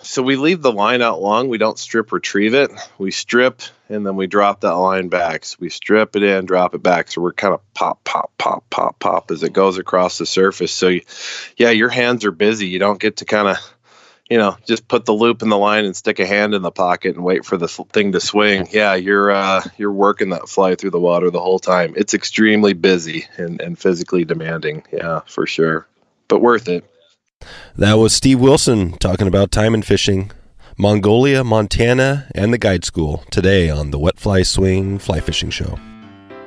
So we leave the line out long. We don't strip retrieve it. We strip and then we drop that line back. So we strip it in, drop it back. So we're kind of pop, pop, pop, pop, pop as it goes across the surface. So your hands are busy. You don't get to kind of, just put the loop in the line and stick a hand in the pocket and wait for the thing to swing. Yeah, you're working that fly through the water the whole time. It's extremely busy and physically demanding. Yeah, for sure, but worth it. That was Steve Wilson talking about Taimen fishing, Mongolia, Montana, and the guide school today on the Wet Fly Swing Fly Fishing Show.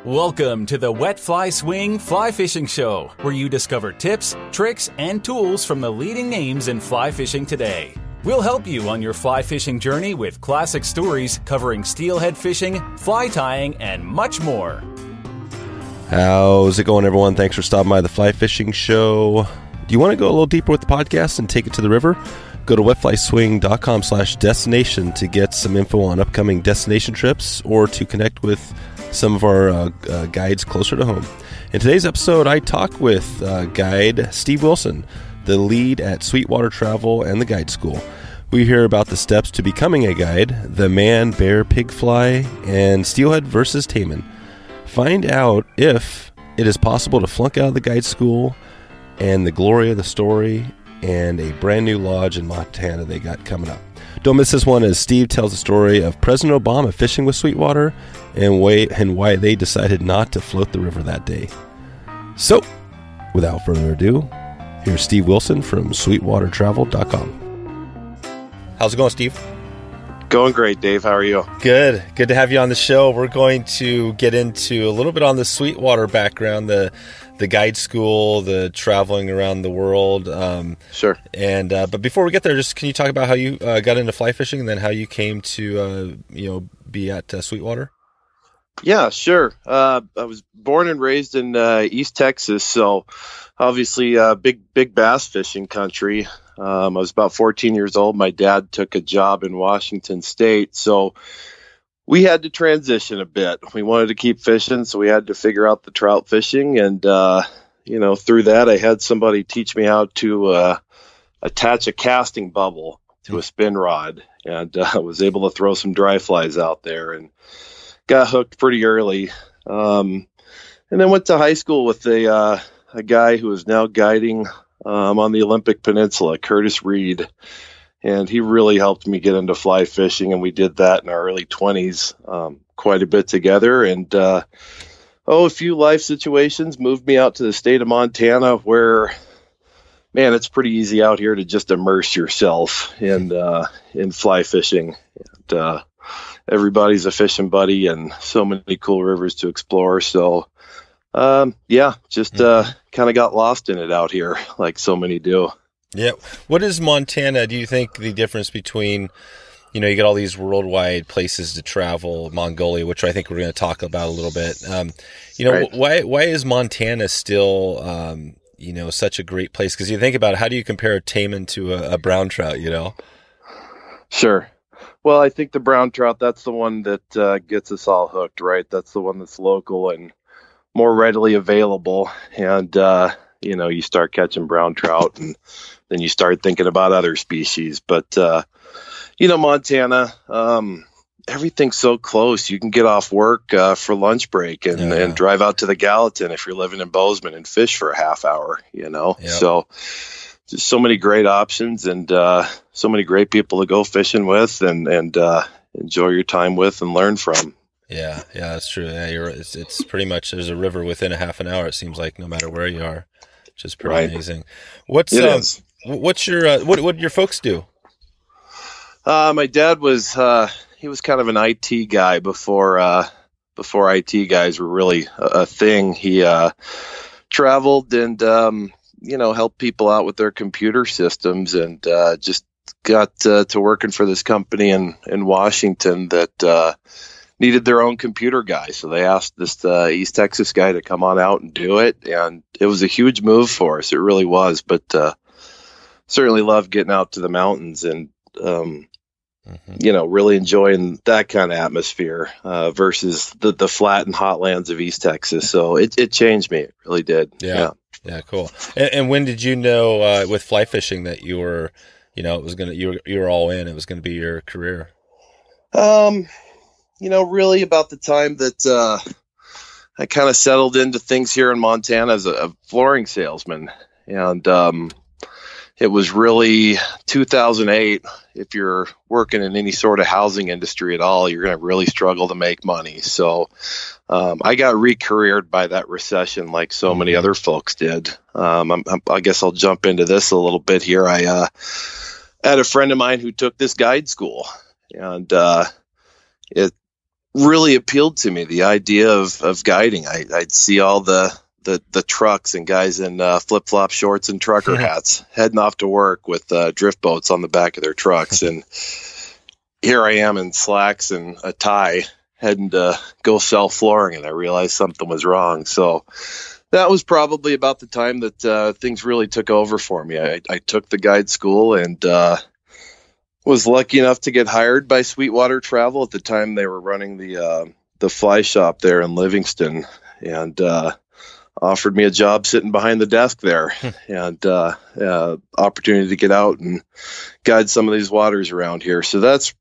Welcome to the Wet Fly Swing Fly Fishing Show, where you discover tips, tricks, and tools from the leading names in fly fishing today. We'll help you on your fly fishing journey with classic stories covering steelhead fishing, fly tying, and much more. How's it going, everyone? Thanks for stopping by the Fly Fishing Show. Do you want to go a little deeper with the podcast and take it to the river? Go to wetflyswing.com/destination to get some info on upcoming destination trips or to connect with some of our guides closer to home. In today's episode, I talk with guide Steve Wilson, the lead at Sweetwater Travel and the guide school. We hear about the steps to becoming a guide, the man, bear, pig fly, and steelhead versus Taimen. Find out if it is possible to flunk out of the guide school and the glory of the story and a brand new lodge in Montana they got coming up. Don't miss this one as Steve tells the story of President Obama fishing with Sweetwater and why they decided not to float the river that day. So, without further ado, here's Steve Wilson from sweetwatertravel.com. How's it going, Steve? Going great, Dave. How are you? Good. Good to have you on the show. We're going to get into a little bit on the Sweetwater background, the guide school, the traveling around the world. Sure. And but before we get there, just can you talk about how you got into fly fishing and then how you came to be at Sweetwater? Yeah, sure. I was born and raised in East Texas, so obviously big bass fishing country. I was about 14 years old. My dad took a job in Washington State, so we had to transition a bit. We wanted to keep fishing, so we had to figure out the trout fishing. And, through that, I had somebody teach me how to attach a casting bubble to a spin rod. And I was able to throw some dry flies out there and got hooked pretty early. And then went to high school with a guy who is now guiding on the Olympic Peninsula, Curtis Reed. And he really helped me get into fly fishing, and we did that in our early 20s quite a bit together. And, a few life situations moved me out to the state of Montana where, man, it's pretty easy out here to just immerse yourself in fly fishing. And everybody's a fishing buddy and so many cool rivers to explore. So, kind of got lost in it out here like so many do. Yeah. What is Montana? Do you think the difference between, you get all these worldwide places to travel, Mongolia, which I think we're going to talk about a little bit. Right. Why is Montana still, such a great place? Because you think about it, how do you compare a Taimen to a brown trout, Sure. Well, I think the brown trout, that's the one that gets us all hooked, right? That's the one that's local and more readily available. And, you start catching brown trout and then you start thinking about other species. But, Montana, everything's so close. You can get off work for lunch break and drive out to the Gallatin if you're living in Bozeman and fish for a half hour, Yep. So just so many great options and so many great people to go fishing with and enjoy your time with and learn from. Yeah, that's true. Yeah, you're right. It's pretty much there's a river within a half an hour. It seems like no matter where you are, which is pretty amazing. What did your folks do? My dad was he was kind of an IT guy before IT guys were really a thing. He traveled and helped people out with their computer systems and just got to working for this company in Washington that needed their own computer guy. So they asked this East Texas guy to come on out and do it. And it was a huge move for us. It really was. But certainly loved getting out to the mountains and, really enjoying that kind of atmosphere versus the flat and hot lands of East Texas. So it changed me. It really did. Yeah, cool. And when did you know with fly fishing that you were it was you were all in. It was gonna be your career. Really about the time that I kind of settled into things here in Montana as a flooring salesman, and it was really 2008. If you're working in any sort of housing industry at all, you're going to really struggle to make money. So I got re-careered by that recession like so many other folks did. I guess I'll jump into this a little bit here. I had a friend of mine who took this guide school, and it really appealed to me, the idea of guiding. I'd see all the trucks and guys in flip-flop shorts and trucker hats heading off to work with drift boats on the back of their trucks. And here I am in slacks and a tie heading to go sell flooring, and I realized something was wrong. So that was probably about the time that things really took over for me. I took the guide school and was lucky enough to get hired by Sweetwater Travel. At the time, they were running the fly shop there in Livingston, and offered me a job sitting behind the desk there, and opportunity to get out and guide some of these waters around here. So that's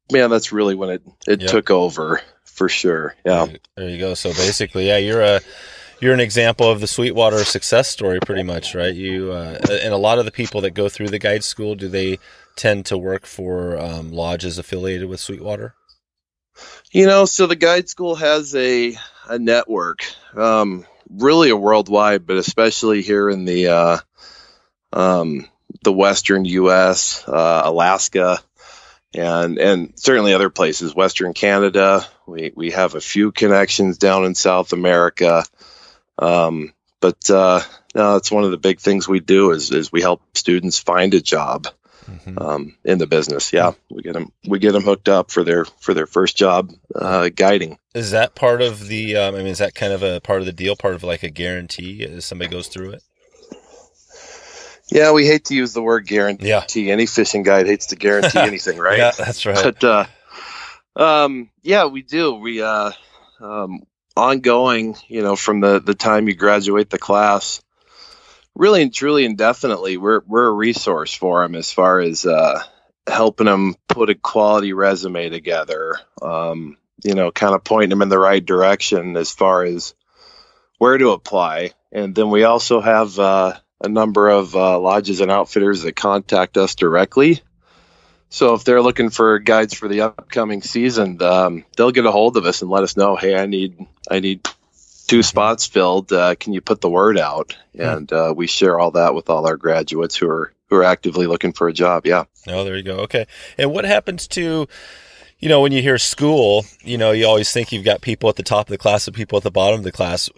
really when it took over for sure. Yeah. There you go. So basically, you're an example of the Sweetwater success story, pretty much, right? You and a lot of the people that go through the guide school, do they tend to work for lodges affiliated with Sweetwater? So the guide school has a network, really a worldwide, but especially here in the Western U.S., Alaska, and certainly other places, Western Canada. We have a few connections down in South America. But it's one of the big things we do is we help students find a job in the business. Yeah, we get them hooked up for their first job guiding. Is that part of the? Is that kind of a part of the deal? Part of like a guarantee as somebody goes through it? Yeah, we hate to use the word guarantee. Yeah. Any fishing guide hates to guarantee anything, right? Yeah, that's right. But we do. We ongoing, from the time you graduate the class, really and truly indefinitely, we're a resource for them as far as helping them put a quality resume together, kind of pointing them in the right direction as far as where to apply. And then we also have a number of lodges and outfitters that contact us directly. So if they're looking for guides for the upcoming season, they'll get a hold of us and let us know, hey, I need 2 spots filled. Can you put the word out? And we share all that with all our graduates who are actively looking for a job. Yeah. Oh, there you go. Okay. And what happens to, when you hear school, you always think you've got people at the top of the class and people at the bottom of the class.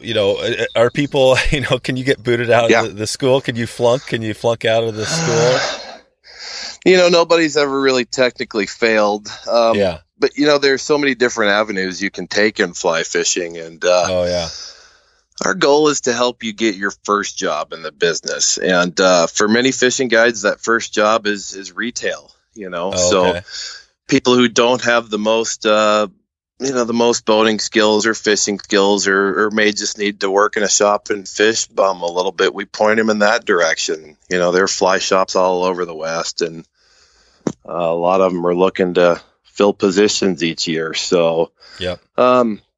Are people, can you get booted out of the school? Can you flunk? Can you flunk out of the school? Nobody's ever really technically failed. But, there's so many different avenues you can take in fly fishing. And our goal is to help you get your first job in the business. And for many fishing guides, that first job is retail, So people who don't have the most boating skills or fishing skills or may just need to work in a shop and fish bum a little bit, we point them in that direction. There are fly shops all over the West, and a lot of them are looking to fill positions each year. So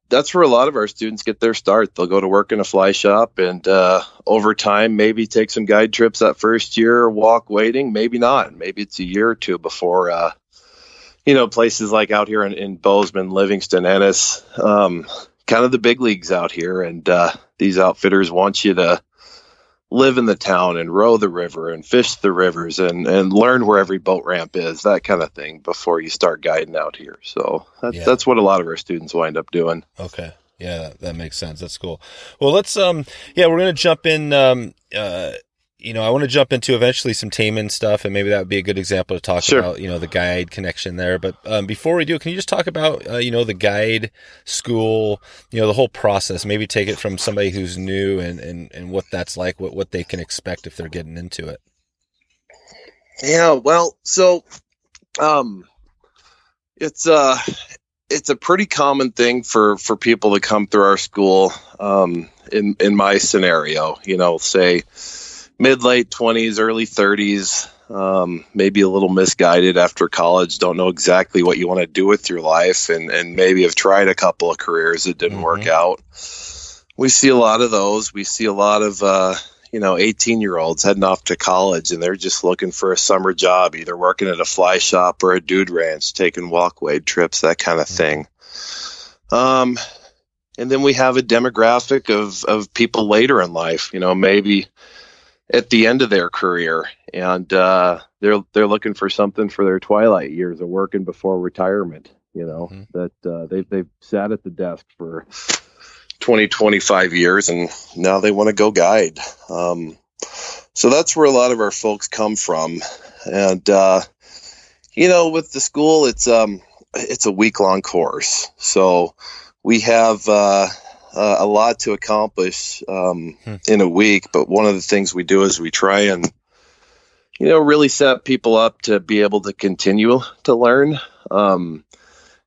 that's where a lot of our students get their start. They'll go to work in a fly shop, and over time, maybe take some guide trips that first year, or walk waiting, maybe not. Maybe it's a year or two before places like out here in Bozeman, Livingston, Ennis, kind of the big leagues out here. And these outfitters want you to live in the town and row the river and fish the rivers and learn where every boat ramp is, that kind of thing, before you start guiding out here. So that's what a lot of our students wind up doing. Okay. Yeah, that makes sense. That's cool. Well, let's, we're going to jump in, I want to jump into eventually some Taimen stuff, and maybe that would be a good example to talk about, the guide connection there. But before we do, can you just talk about, the guide school, the whole process, maybe take it from somebody who's new and what that's like, what they can expect if they're getting into it? Yeah, well, so it's a pretty common thing for people to come through our school in my scenario, say mid-late 20s, early 30s. maybe a little misguided after college, don't know exactly what you want to do with your life, and maybe have tried a couple of careers that didn't work out. We see a lot of those. We see a lot of 18-year-olds heading off to college, and they're just looking for a summer job, either working at a fly shop or a dude ranch, taking walkway trips, that kind of thing. And then we have a demographic of people later in life, maybe at the end of their career, and they're looking for something for their twilight years of working before retirement. That they've sat at the desk for 20, 25 years, and now they want to go guide. So that's where a lot of our folks come from. And with the school, it's a week-long course, so we have a lot to accomplish in a week. But one of the things we do is we try and really set people up to be able to continue to learn.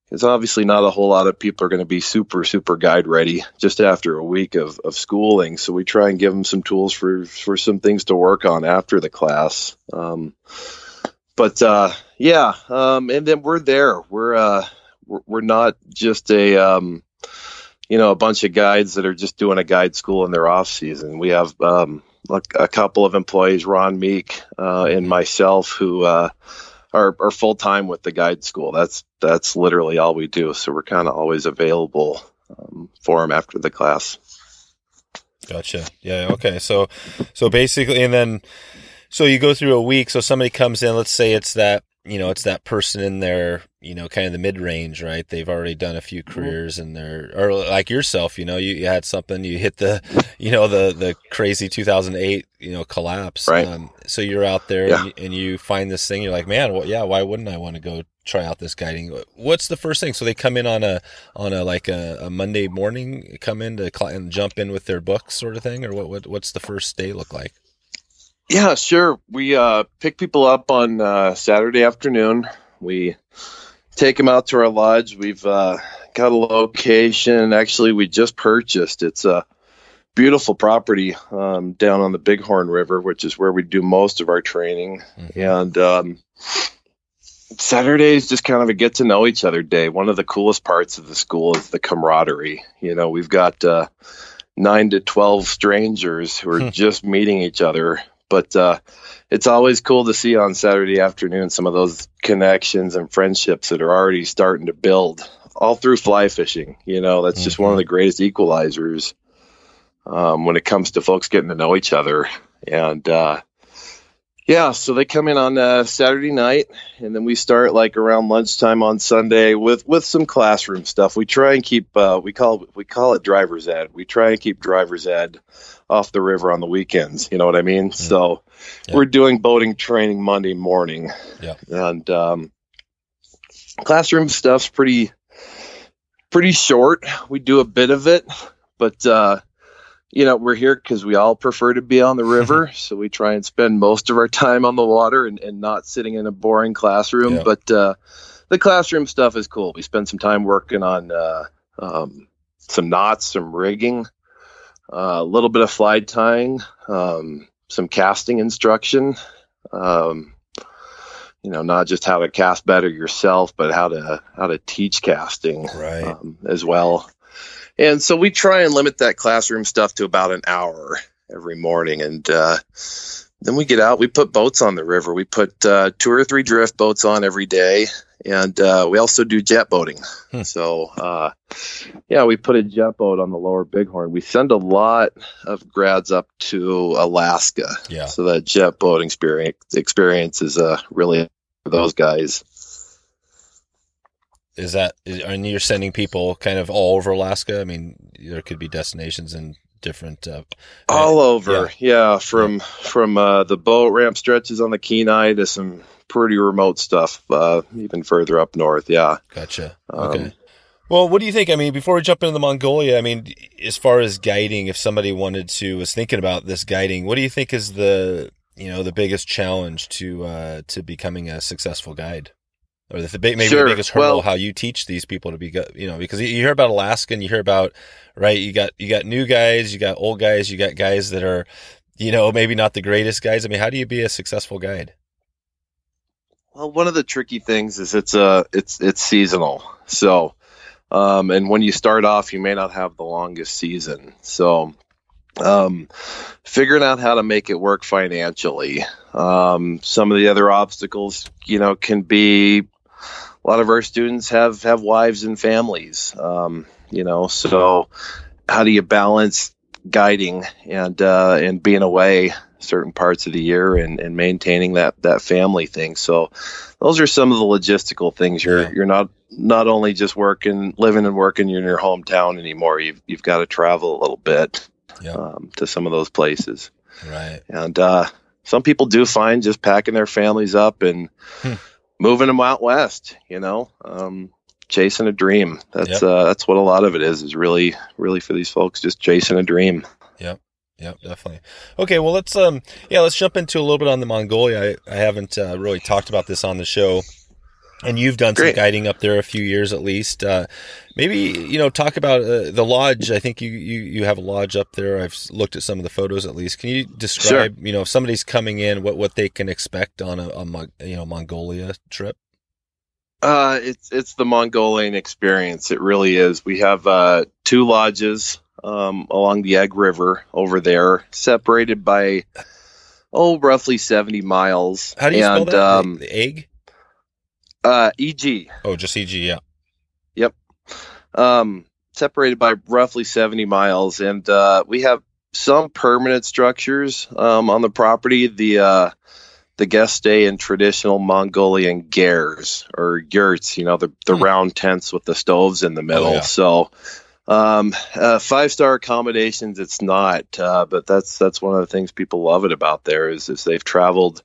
Because obviously not a whole lot of people are going to be super, super guide ready just after a week of schooling. So we try and give them some tools for some things to work on after the class. And then we're there. We're not just a bunch of guides that are just doing a guide school in their off season. We have a couple of employees, Ron, Meek, and myself, who are full time with the guide school. That's literally all we do. So we're kind of always available for them after the class. Gotcha. Yeah. Okay. So basically, and then so you go through a week. So somebody comes in. Let's say it's that person in their kind of the mid range, right? They've already done a few careers, and or like yourself. You had something. You hit the the crazy 2008 collapse. Right. So you're out there and you find this thing. You're like, man, well, yeah, why wouldn't I want to go try out this guiding? What's the first thing? So they come in on a Monday morning, come in and jump in with their books, sort of thing, or what's the first day look like? Yeah, sure. We pick people up on Saturday afternoon. We take them out to our lodge. We've got a location. Actually, we just purchased. It's a beautiful property down on the Bighorn River, which is where we do most of our training. And Saturday is just kind of a get to know each other day. One of the coolest parts of the school is the camaraderie. We've got 9 to 12 strangers who are just meeting each other. But it's always cool to see on Saturday afternoon some of those connections and friendships that are already starting to build all through fly fishing. That's just one of the greatest equalizers when it comes to folks getting to know each other. And so they come in on Saturday night, and then we start like around lunchtime on Sunday with some classroom stuff. We try and keep we call it driver's ed. We try and keep driver's ed off the river on the weekends. You know what I mean? So we're doing boating training Monday morning. Yeah. And classroom stuff's pretty short. We do a bit of it, but we're here because we all prefer to be on the river. So we try and spend most of our time on the water and not sitting in a boring classroom. Yeah. But the classroom stuff is cool. We spend some time working on some knots, some rigging, a little bit of fly tying, some casting instruction, not just how to cast better yourself, but how to teach casting as well. And so we try and limit that classroom stuff to about an hour every morning. And then we get out, we put boats on the river. We put 2 or 3 drift boats on every day. And we also do jet boating. So, we put a jet boat on the lower Bighorn. We send a lot of grads up to Alaska. Yeah. So that jet boat experience is really for those guys. And you're sending people kind of all over Alaska? I mean, there could be destinations in different all over. Yeah. From the boat ramp stretches on the Kenai to some pretty remote stuff, even further up north. Yeah. Gotcha. Okay. Well, what do you think? I mean, before we jump into Mongolia, I mean, as far as guiding, if somebody was thinking about this guiding, what do you think is the biggest challenge to becoming a successful guide? Or the biggest hurdle, how you teach these people to be, because you hear about Alaska and you hear about, right, you got new guys, you got old guys, you got guys that are, maybe not the greatest guys. I mean, how do you be a successful guide? Well, one of the tricky things is it's seasonal. So, and when you start off, you may not have the longest season. So, figuring out how to make it work financially. Some of the other obstacles, can be a lot of our students have wives and families. So how do you balance guiding and being away certain parts of the year and maintaining that family thing? So those are some of the logistical things. You're not only just living and working in your hometown anymore. You've got to travel a little bit to some of those places. Right. And some people do find just packing their families up and moving them out west, chasing a dream. That's what a lot of it is really, really for these folks, just chasing a dream. Yep, definitely. Okay, well, let's jump into a little bit on the Mongolia. I haven't really talked about this on the show, and you've done some guiding up there a few years at least. Maybe talk about the lodge. I think you have a lodge up there. I've looked at some of the photos at least. Can you describe, if somebody's coming in, what they can expect on a Mongolia trip? It's the Mongolian experience. It really is. We have 2 lodges along the Egg River over there, separated by roughly 70 miles. How do you spell that? The egg? EG. Oh, just EG, yeah. Yep. Separated by roughly 70 miles, and we have some permanent structures on the property. The guests stay in traditional Mongolian gers or yurts, the round tents with the stoves in the middle. Oh, yeah. So 5-star accommodations, it's not, but that's one of the things people love it about there is they've traveled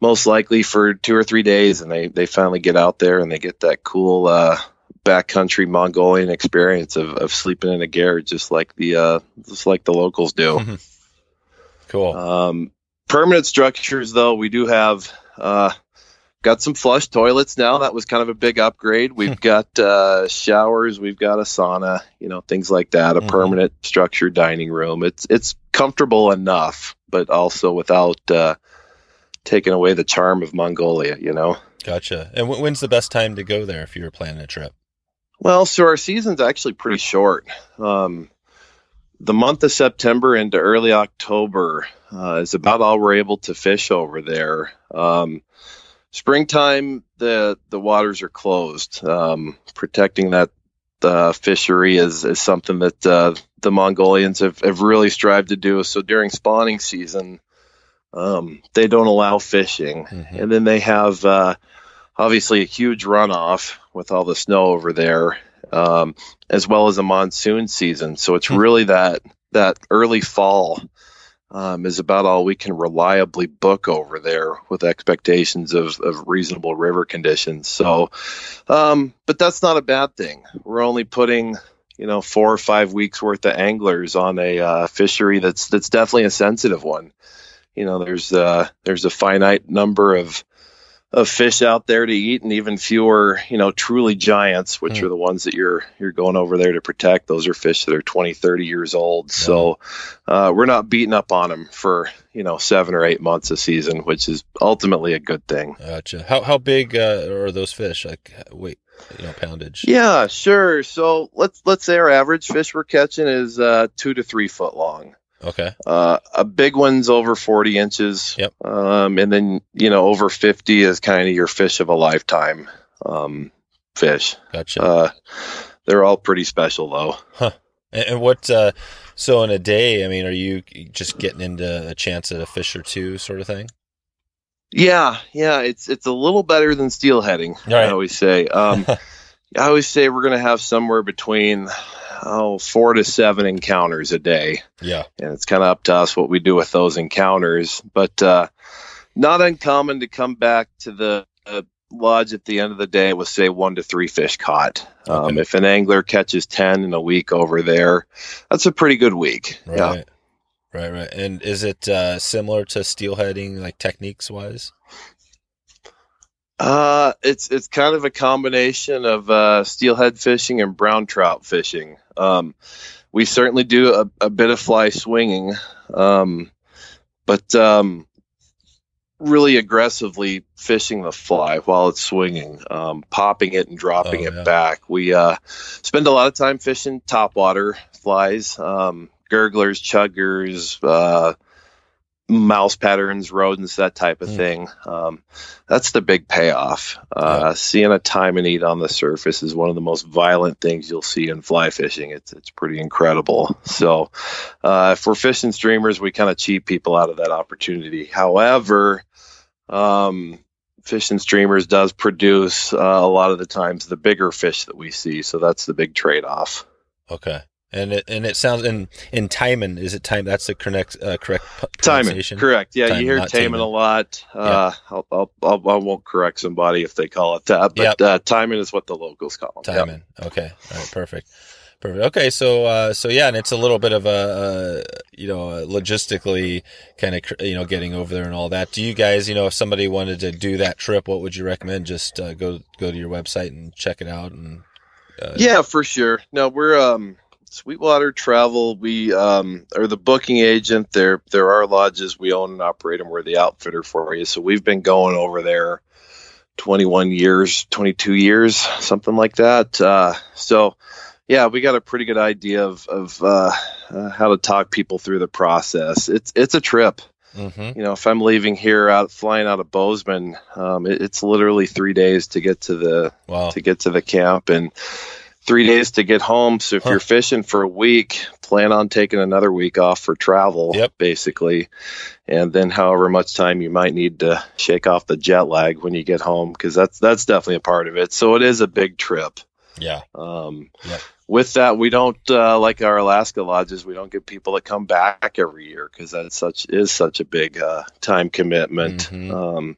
most likely for 2 or 3 days, and they finally get out there and they get that cool backcountry Mongolian experience of sleeping in a ger, just like the locals do. Mm-hmm. Cool. Permanent structures, though, we do have got some flush toilets now. That was kind of a big upgrade. We've got showers, we've got a sauna, things like that. A permanent structured dining room. It's comfortable enough, but also without taking away the charm of Mongolia. Gotcha. And when's the best time to go there if you were planning a trip? Well, so our season's actually pretty short. The month of September into early October is about all we're able to fish over there. Springtime, the waters are closed. Protecting that fishery is something that the Mongolians have really strived to do. So during spawning season, they don't allow fishing. Mm-hmm. And then they have obviously a huge runoff with all the snow over there, as well as a monsoon season. So it's really that early fall is about all we can reliably book over there with expectations of reasonable river conditions. So, but that's not a bad thing. We're only putting, 4 or 5 weeks worth of anglers on a fishery that's definitely a sensitive one. There's a finite number of fish out there to eat, and even fewer, truly giants, which are the ones that you're going over there to protect. Those are fish that are 20, 30 years old. Yeah. So we're not beating up on them for, 7 or 8 months a season, which is ultimately a good thing. Gotcha. How big are those fish? Like weight, poundage? Yeah, sure. So let's say our average fish we're catching is 2 to 3 foot long. Okay. A big one's over 40 inches. Yep. And then, over 50 is kind of your fish of a lifetime fish. Gotcha. They're all pretty special, though. Huh. And what, so in a day, are you just getting into a chance at a fish or two sort of thing? Yeah. It's a little better than steelheading, right. I always say. I always say we're going to have somewhere between 4 to 7 encounters a day. Yeah. And it's kind of up to us what we do with those encounters. But not uncommon to come back to the lodge at the end of the day with, say, 1 to 3 fish caught. Okay. If an angler catches 10 in a week over there, that's a pretty good week. Right. Yeah. Right. And is it similar to steelheading, like techniques-wise? It's kind of a combination of steelhead fishing and brown trout fishing. We certainly do a bit of fly swinging, but really aggressively fishing the fly while it's swinging, popping it and dropping it back. We spend a lot of time fishing topwater flies, gurglers, chuggers, mouse patterns, rodents, that type of thing. That's the big payoff. Seeing a taimen eat on the surface is one of the most violent things you'll see in fly fishing. It's pretty incredible. So if we're fishing streamers, we kind of cheat people out of that opportunity. However, fishing streamers does produce a lot of the times the bigger fish that we see. So that's the big trade-off. Okay. And it sounds in Taimen, is it Taimen? That's the correct pronunciation. Taimen, correct. Yeah, Taimen, you hear Taimen a lot. I won't correct somebody if they call it that, but Taimen is what the locals call them. Taimen. Yep. Okay. All right. Perfect. Okay. So yeah, and it's a little bit of a logistically kind of getting over there and all that. Do you guys, if somebody wanted to do that trip, what would you recommend? Just go to your website and check it out. And yeah, for sure. No, we're Sweetwater Travel. We are the booking agent. There are lodges we own and operate, and we're the outfitter for you. So we've been going over there 21 years, 22 years, something like that. So yeah, we got a pretty good idea of how to talk people through the process. It's a trip. Mm-hmm. If I'm leaving here flying out of Bozeman, it's literally 3 days to get to the camp and 3 days to get home. So if you're fishing for a week, plan on taking another week off for travel, basically. And then however much time you might need to shake off the jet lag when you get home, because that's definitely a part of it. So it is a big trip. Yeah. With that, we don't, like our Alaska lodges, we don't get people that come back every year, because that is such a big time commitment. Mm-hmm.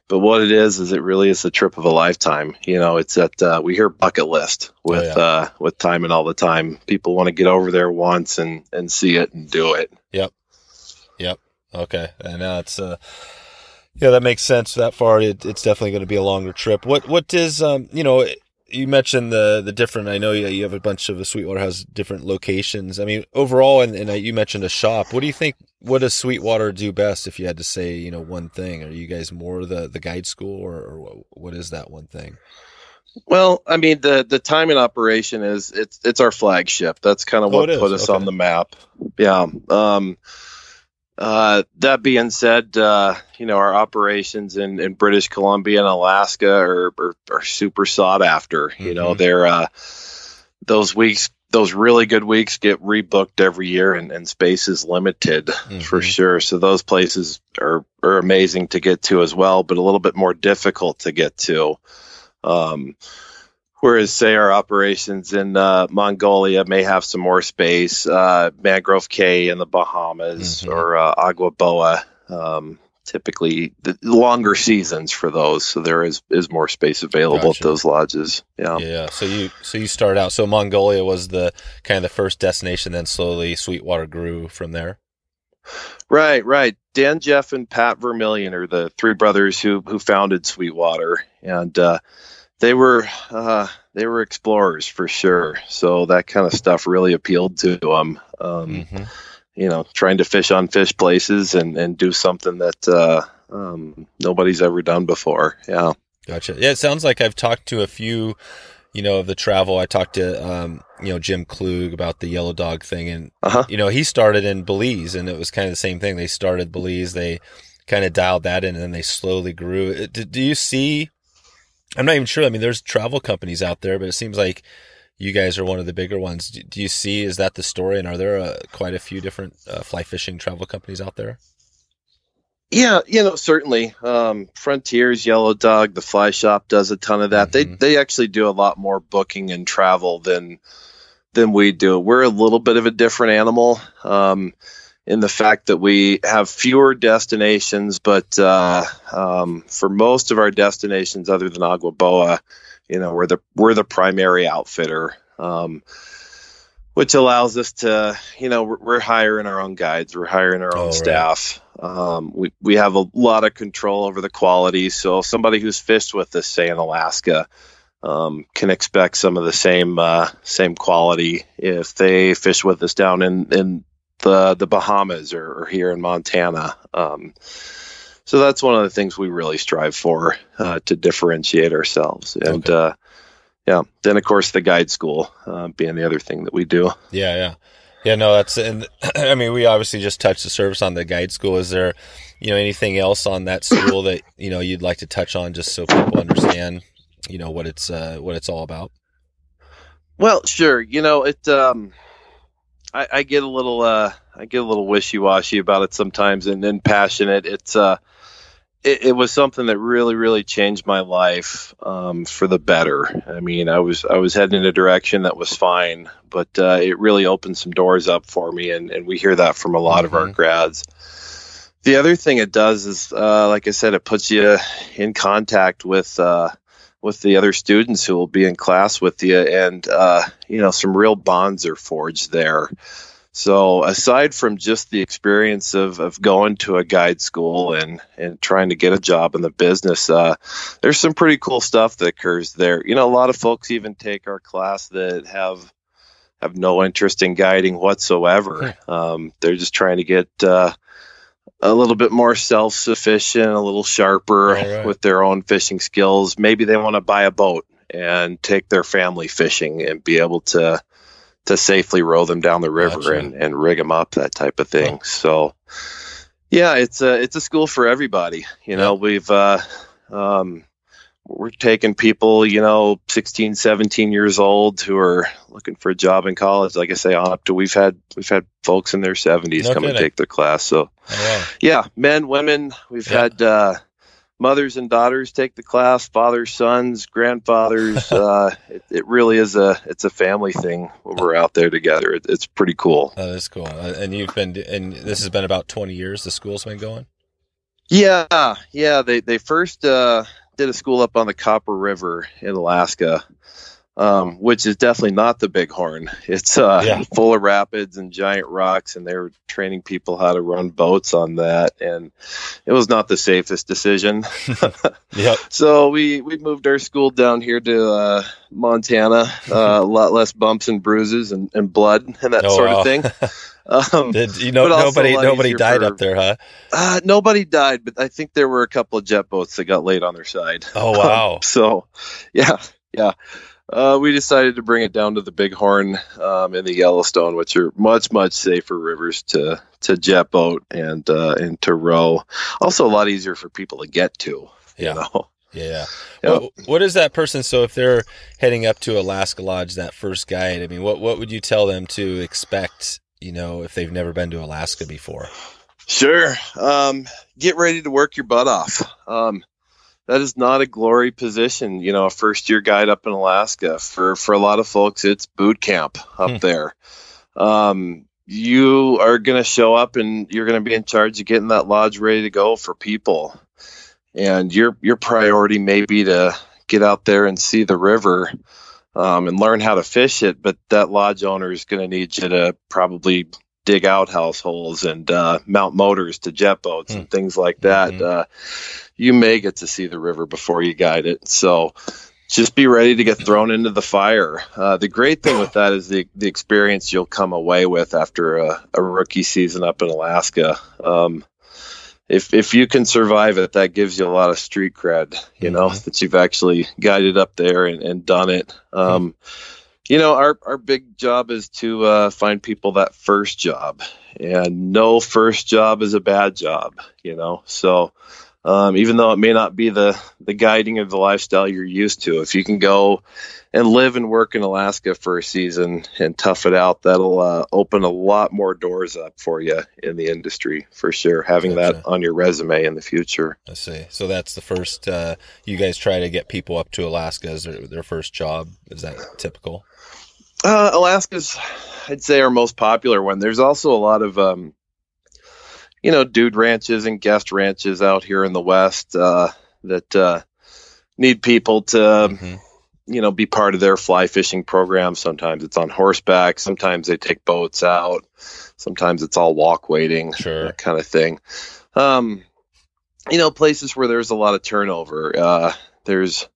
But what it is it really is the trip of a lifetime. It's that we hear bucket list with Taimen all the time. People want to get over there once and see it and do it. Yep. Okay. And it's that makes sense. That far, it's definitely going to be a longer trip. What is you mentioned the different. I know you have a bunch of Sweetwater has different locations. I mean, overall, and you mentioned a shop. What do you think? What does Sweetwater do best? If you had to say, one thing, are you guys more the guide school, or what is that one thing? Well, I mean, the Taimen operation it's our flagship. That's kind of what put us on the map. Yeah. That being said, our operations in British Columbia and Alaska are super sought after. Mm-hmm. They're those really good weeks get rebooked every year, and space is limited for sure. So those places are amazing to get to as well, but a little bit more difficult to get to. Whereas, say, our operations in Mongolia may have some more space, Mangrove Cay in the Bahamas or Agua Boa, typically the longer seasons for those. So there is more space available at those lodges. Yeah. So you start out. So Mongolia was the kind of the first destination, then slowly Sweetwater grew from there. Right. Dan, Jeff, and Pat Vermillion are the three brothers who founded Sweetwater, and they were explorers for sure. So that kind of stuff really appealed to them. Trying to fish on fish places and do something that nobody's ever done before. Yeah. Gotcha. Yeah, it sounds like I've talked to a few, of the travel. I talked to, Jim Klug about the yellow dog thing, and, he started in Belize, and it was kind of the same thing. They started Belize, they kind of dialed that in, and then they slowly grew. Do you see, I'm not even sure. I mean, there's travel companies out there, but it seems like you guys are one of the bigger ones. Do you see, is that the story? And are there quite a few different fly fishing travel companies out there? Yeah, certainly. Frontiers, Yellow Dog, the Fly Shop does a ton of that. They actually do a lot more booking and travel than we do. We're a little bit of a different animal in the fact that we have fewer destinations, but for most of our destinations other than Agua Boa, we're the primary outfitter, which allows us to, we're hiring our own guides, we're hiring our own staff. We have a lot of control over the quality. So somebody who's fished with us, say in Alaska, can expect some of the same quality if they fish with us down in the Bahamas or here in Montana. So that's one of the things we really strive for, to differentiate ourselves. And yeah, then of course the guide school being the other thing that we do. Yeah. No, that's, and I mean, we obviously just touched the surface on the guide school. Is there, anything else on that school that, you'd like to touch on just so people understand, what it's all about? Well, sure. I get a little wishy-washy about it sometimes, and then passionate. It was something that really, really changed my life for the better. I mean, I was heading in a direction that was fine, but it really opened some doors up for me, and we hear that from a lot of our grads. The other thing it does is, like I said, it puts you in contact with the other students who will be in class with you, and some real bonds are forged there. So aside from just the experience of going to a guide school and trying to get a job in the business, there's some pretty cool stuff that occurs there. A lot of folks even take our class that have no interest in guiding whatsoever. They're just trying to get a little bit more self-sufficient, a little sharper with their own fishing skills. Maybe they want to buy a boat and take their family fishing and be able to safely row them down the river and rig them up, that type of thing. So yeah, it's a school for everybody. We're taking people, 16, 17 years old who are looking for a job in college. Like I say, on up to we've had folks in their 70s come and take their class. So yeah, men, women, we've had mothers and daughters take the class, fathers, sons, grandfathers. It really is it's a family thing when we're out there together. It's pretty cool. That is cool. And this has been about 20 years the school's been going? Yeah. They first did a school up on the Copper River in Alaska, which is definitely not the Bighorn. It's full of rapids and giant rocks, and they were training people how to run boats on that, and it was not the safest decision. So we moved our school down here to Montana, a lot less bumps and bruises and blood and that sort of thing. Nobody died up there, huh? Nobody died, but I think there were a couple of jet boats that got laid on their side. Oh, wow. So yeah. We decided to bring it down to the Bighorn and the Yellowstone, which are much, much safer rivers to jet boat and to row. Also a lot easier for people to get to. Yeah. What is that person? So if they're heading up to Alaska Lodge, that first guide, I mean, what would you tell them to expect, if they've never been to Alaska before? Sure. Get ready to work your butt off. That is not a glory position, a first-year guide up in Alaska. For a lot of folks, it's boot camp up there. You are going to show up and you're going to be in charge of getting that lodge ready to go for people. And your priority may be to get out there and see the river and learn how to fish it, but that lodge owner is going to need you to probably dig outhouse holes and mount motors to jet boats and things like that. You may get to see the river before you guide it. So just be ready to get thrown into the fire. The great thing with that is the experience you'll come away with after a rookie season up in Alaska. If you can survive it, that gives you a lot of street cred, that you've actually guided up there and done it. Our big job is to find people that first job, and no first job is a bad job, So even though it may not be the guiding of the lifestyle you're used to, if you can go and live and work in Alaska for a season and tough it out, that'll open a lot more doors up for you in the industry, for sure, having that on your resume in the future. I see. So that's the first, you guys try to get people up to Alaska as their first job. Is that typical? Alaska's, I'd say, our most popular one. There's also a lot of, dude ranches and guest ranches out here in the West that need people to, be part of their fly fishing program. Sometimes it's on horseback. Sometimes they take boats out. Sometimes it's all walk wading, that kind of thing. Places where there's a lot of turnover. there's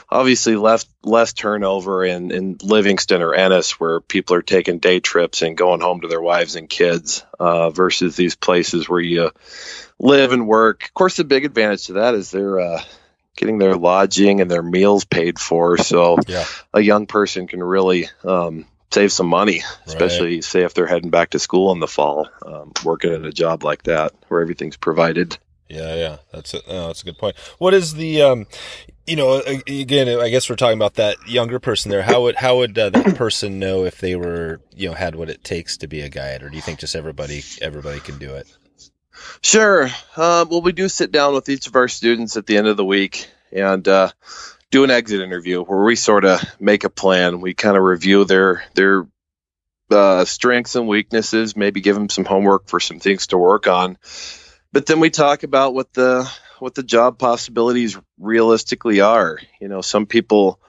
obviously less turnover in Livingston or Ennis, where people are taking day trips and going home to their wives and kids, versus these places where you live and work. Of course, the big advantage to that is they're getting their lodging and their meals paid for. So a young person can really save some money, especially say if they're heading back to school in the fall, working at a job like that where everything's provided. Yeah. That's it. Oh, that's a good point. What is the, again, I guess we're talking about that younger person there. How would that person know if they were, had what it takes to be a guide, or do you think just everybody can do it? Sure. Well, we do sit down with each of our students at the end of the week and do an exit interview where we sort of make a plan. We kind of review their strengths and weaknesses, maybe give them some homework for some things to work on. But then we talk about what the job possibilities realistically are. Some people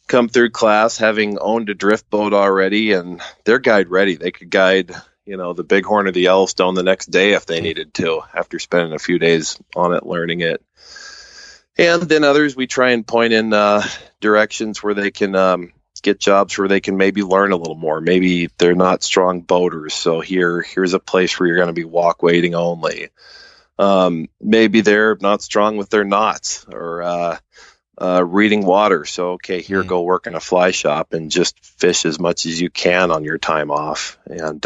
come through class having owned a drift boat already, and they're guide ready. They could guide, the Bighorn or the Yellowstone the next day if they needed to, after spending a few days on it, learning it. And then others, we try and point in directions where they can get jobs where they can maybe learn a little more. Maybe they're not strong boaters, so here's a place where you're going to be walk wading only. Maybe they're not strong with their knots or reading water. So, okay, here, go work in a fly shop and just fish as much as you can on your time off. And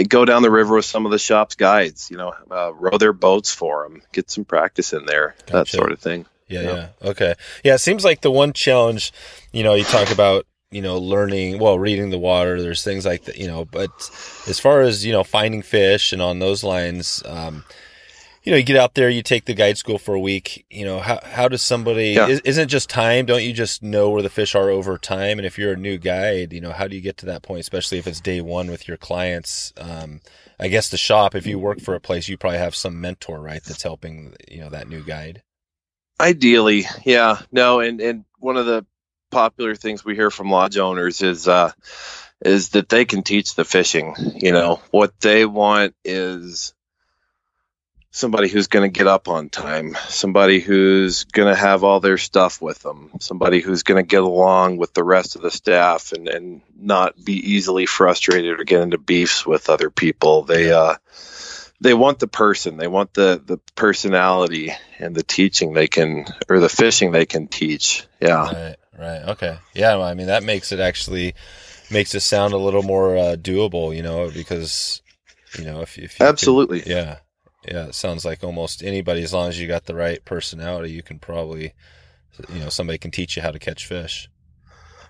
go down the river with some of the shop's guides, row their boats for them, get some practice in there, that sort of thing. Yeah. Okay. Yeah, it seems like the one challenge, you talk about, learning, reading the water, there's things like that, but as far as, finding fish and on those lines, you get out there, you take the guide school for a week, how does somebody, isn't it just time? Don't you just know where the fish are over time? And if you're a new guide, how do you get to that point, especially if it's day one with your clients? I guess the shop, if you work for a place, you probably have some mentor, right? That's helping, that new guide. Ideally. Yeah, no. And one of the popular things we hear from lodge owners is that they can teach the fishing. What they want is somebody who's going to get up on time, somebody who's going to have all their stuff with them, somebody who's going to get along with the rest of the staff and not be easily frustrated or get into beefs with other people. They want the person, they want the personality and the teaching they can, or the fishing they can teach. Yeah. Right. Okay. Yeah. Well, I mean, that makes it sound a little more doable, because, if you absolutely. Yeah, it sounds like almost anybody, as long as you got the right personality, you can probably, somebody can teach you how to catch fish.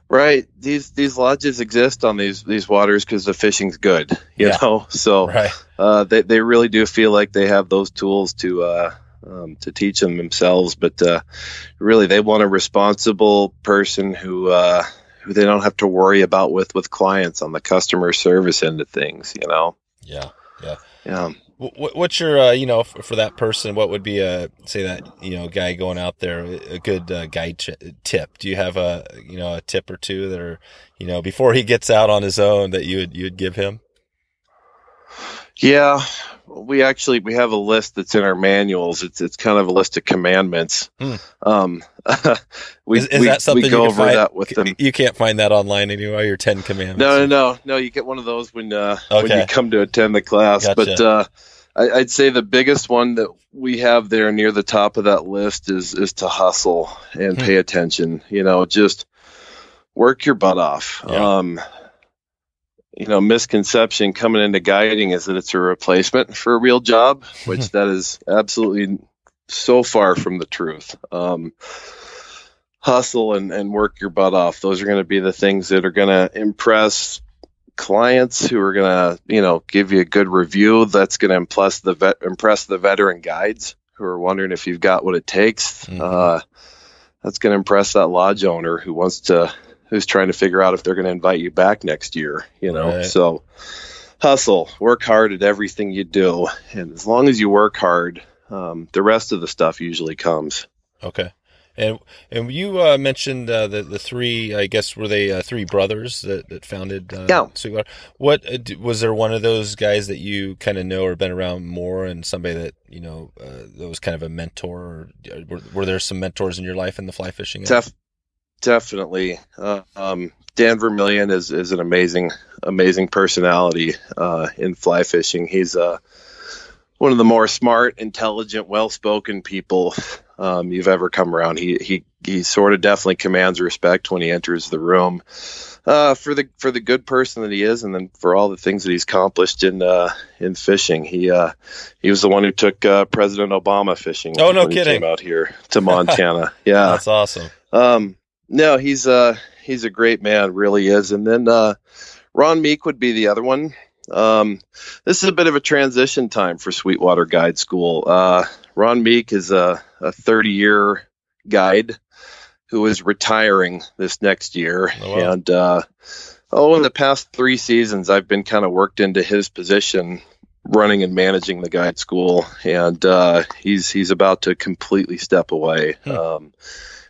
Right. These lodges exist on these waters because the fishing's good, you know. So they really do feel like they have those tools to teach them themselves. But really, they want a responsible person who they don't have to worry about with clients on the customer service end of things, Yeah. What's your, for that person, what would be guy going out there, a good guide tip? Do you have a tip or two that are, before he gets out on his own that you'd give him? Yeah, we have a list that's in our manuals. It's kind of a list of commandments. Is that something we go over that with them. You can't find that online anywhere. Your 10 commandments. No. You get one of those when you come to attend the class. Gotcha. But I'd say the biggest one that we have there near the top of that list is to hustle and pay attention. Just work your butt off. Yeah. Misconception coming into guiding is that it's a replacement for a real job, which that is absolutely so far from the truth. Hustle and work your butt off. Those are going to be the things that are going to impress clients, who are going to, give you a good review. That's going to impress the veteran guides who are wondering if you've got what it takes. Mm-hmm. That's going to impress that lodge owner who's trying to figure out if they're going to invite you back next year, Right. So hustle, work hard at everything you do. And as long as you work hard, the rest of the stuff usually comes. Okay. And you mentioned the three, I guess, were they three brothers that founded Sweetwater? What was there one of those guys that you kind of know or been around more, and somebody that that was kind of a mentor? Or were there some mentors in your life in the fly fishing? Definitely. Dan Vermillion is an amazing personality in fly fishing. He's one of the more smart, intelligent, well-spoken people you've ever come around. He sort of definitely commands respect when he enters the room for the good person that he is, and then for all the things that he's accomplished in fishing. He was the one who took President Obama fishing. Oh, no when kidding! He came out here to Montana. Yeah, that's awesome. No, he's a great man, really is. And then Ron Meek would be the other one. This is a bit of a transition time for Sweetwater Guide School. Ron Meek is a 30-year guide who is retiring this next year. Oh, wow. And in the past 3 seasons, I've been kind of worked into his position, running and managing the guide school, and he's about to completely step away.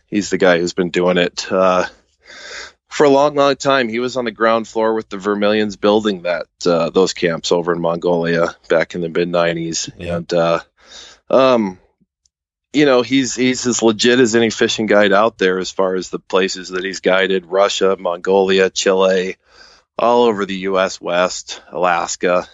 He's the guy who's been doing it for a long time. He was on the ground floor with the Vermillions building those camps over in Mongolia back in the mid-90s. Yeah. And he's as legit as any fishing guide out there as far as the places that he's guided: Russia, Mongolia, Chile, all over the U.S. West, Alaska.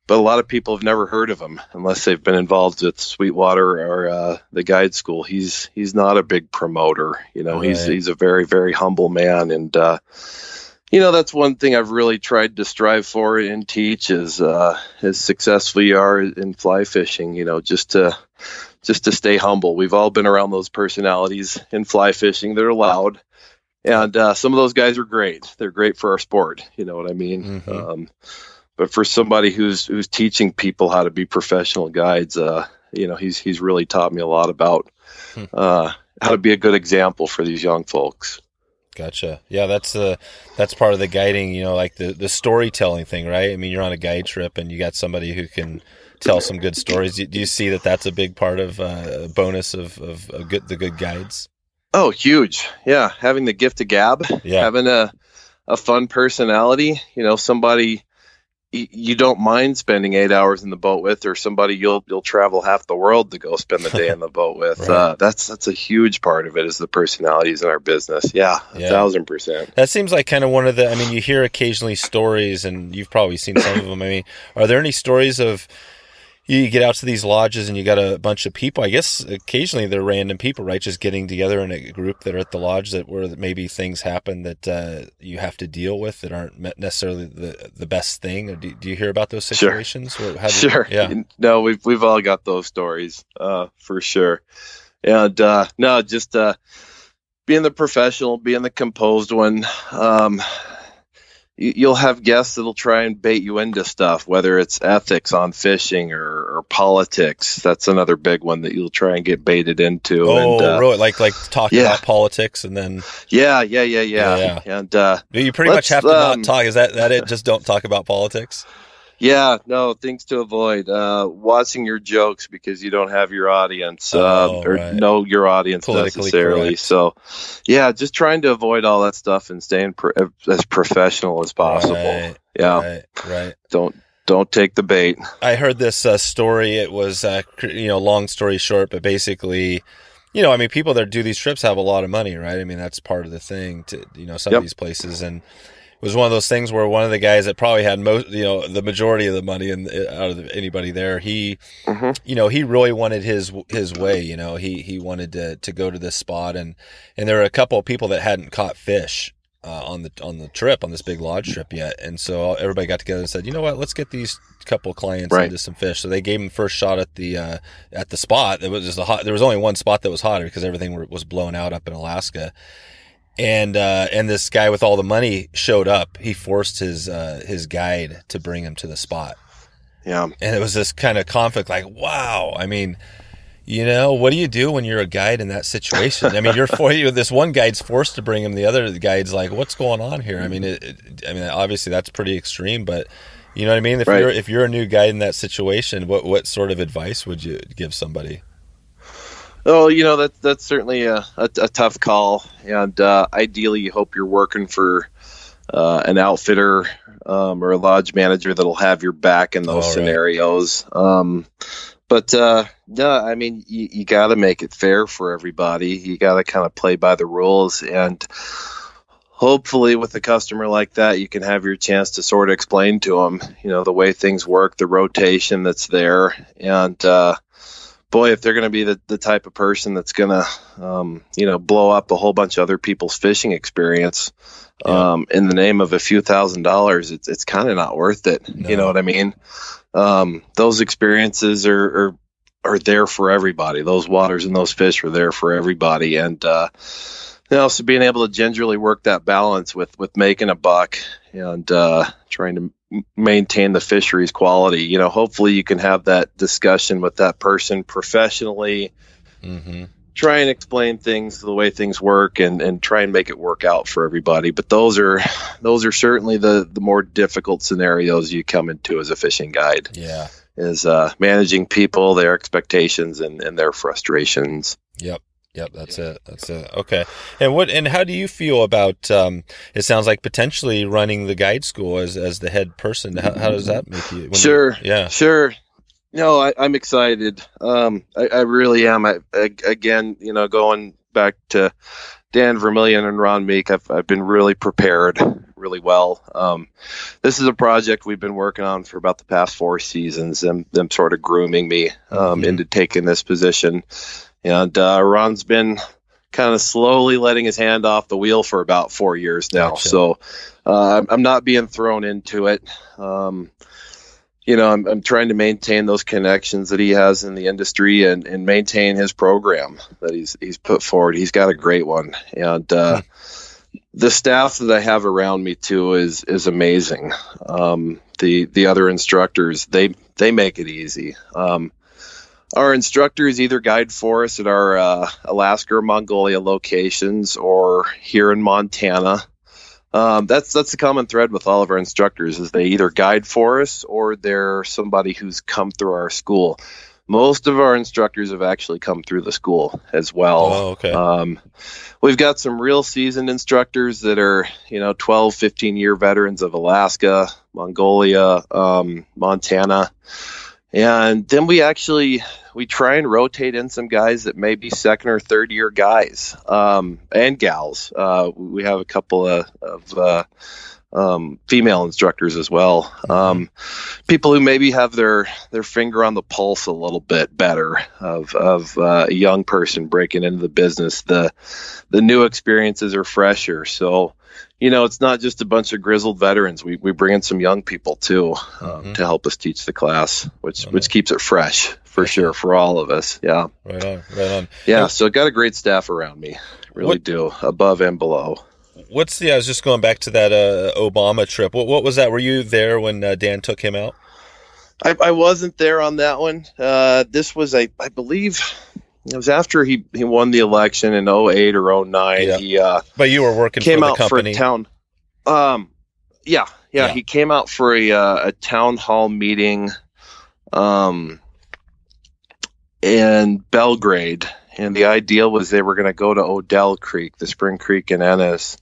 But a lot of people have never heard of him unless they've been involved with Sweetwater or the guide school. He's not a big promoter. Right. He's a very, very humble man. And, that's one thing I've really tried to strive for and teach is as successful you are in fly fishing, just to stay humble. We've all been around those personalities in fly fishing. They're loud. And some of those guys are great. They're great for our sport. You know what I mean? Mm-hmm. But for somebody who's teaching people how to be professional guides, he's really taught me a lot about how to be a good example for these young folks. Gotcha. Yeah, that's part of the guiding, like the storytelling thing, right? I mean, you're on a guide trip and you got somebody who can tell some good stories. Do you see that that's a big part of a bonus of the good guides? Oh, huge. Yeah. Having the gift of gab, having a fun personality, somebody you don't mind spending 8 hours in the boat with, or somebody you'll travel half the world to go spend the day in the boat with. Right. That's a huge part of it, is the personalities in our business. Yeah. 1,000%. That seems like kind of one of you hear occasionally stories, and you've probably seen some of them. I mean, are there any stories of you get out to these lodges and you got a bunch of people? I guess occasionally they're random people, right? Just getting together in a group that are at the lodge where maybe things happen that you have to deal with that aren't necessarily the best thing. Or do you hear about those situations? Sure. Yeah. No, we've all got those stories for sure. And just being the professional, being the composed one. You'll have guests that'll try and bait you into stuff, whether it's ethics on fishing or politics. That's another big one that you'll try and get baited into. Oh, really? Like talking about politics and then. Yeah. Yeah. And you pretty much have to not talk. Is that it? Just don't talk about politics. Yeah, no, things to avoid. Watching your jokes because you don't have your audience right. know your audience necessarily. Correct. So, yeah, just trying to avoid all that stuff and staying as professional as possible. Right, yeah, right. Don't take the bait. I heard this story. It was long story short, but basically, people that do these trips have a lot of money, right? I mean, that's part of the thing to some of these places. And it was one of those things where one of the guys that probably had the majority of the money out of anybody there, he really wanted his way. He wanted to go to this spot, and there were a couple of people that hadn't caught fish on the trip, on this big lodge trip yet, and so everybody got together and said, you know what, let's get these couple of clients into some fish. So they gave him first shot at the spot. It was just there was only one spot that was hotter because everything was blown out up in Alaska. And this guy with all the money showed up. He forced his guide to bring him to the spot. Yeah. And it was this kind of conflict, like, wow. I mean, what do you do when you're a guide in that situation? I mean, this one guide's forced to bring him. The other guide's like, what's going on here? I mean, obviously that's pretty extreme, but you know what I mean? If you're a new guide in that situation, what sort of advice would you give somebody? Oh, that's certainly a tough call, and ideally, you hope you're working for an outfitter or a lodge manager that'll have your back in those scenarios. But no, I mean, you got to make it fair for everybody. You got to kind of play by the rules, and hopefully, with a customer like that, you can have your chance to sort of explain to them, the way things work, the rotation that's there, and boy, if they're going to be the type of person that's going to, blow up a whole bunch of other people's fishing experience in the name of a few $1,000s, it's kind of not worth it. No. You know what I mean? Those experiences are there for everybody. Those waters and those fish are there for everybody. And, so being able to gingerly work that balance with making a buck and trying to maintain the fishery's quality, hopefully you can have that discussion with that person professionally, try and explain things the way things work and try and make it work out for everybody. But those are certainly the more difficult scenarios you come into as a fishing guide. Yeah. Is managing people, their expectations and their frustrations. Yep, that's it. Okay. And how do you feel about it sounds like potentially running the guide school as the head person? How does that make you? Sure. No, I'm excited. I really am. Again, going back to Dan Vermillion and Ron Meek, I've been really prepared really well. This is a project we've been working on for about the past 4 seasons, and them sort of grooming me into taking this position. And Ron's been kind of slowly letting his hand off the wheel for about 4 years now. Gotcha. So I'm not being thrown into it. I'm trying to maintain those connections that he has in the industry and maintain his program that he's put forward. He's got a great one. And the staff that I have around me too is amazing. The other instructors, they make it easy. Our instructors either guide for us at our Alaska or Mongolia locations or here in Montana. That's the common thread with all of our instructors is they either guide for us or they're somebody who's come through our school. Most of our instructors have actually come through the school as well. Oh, okay. We've got some real seasoned instructors that are, 12, 15-year veterans of Alaska, Mongolia, Montana. And then we try and rotate in some guys that may be second or third year guys and gals. We have a couple of female instructors as well. People who maybe have their finger on the pulse a little bit better of a young person breaking into the business. The new experiences are fresher. So, it's not just a bunch of grizzled veterans. We bring in some young people too to help us teach the class, which keeps it fresh for sure for all of us. Yeah. Right on. Yeah. So got a great staff around me. Really do, above and below. I was just going back to that Obama trip. What was that? Were you there when Dan took him out? I wasn't there on that one. This was I believe it was after he won the election in 2008 or 2009. Yeah. But you were working came for the out company. For a town. Yeah. He came out for a town hall meeting in Belgrade, and the idea was they were going to go to Odell Creek, the Spring Creek in Ennis.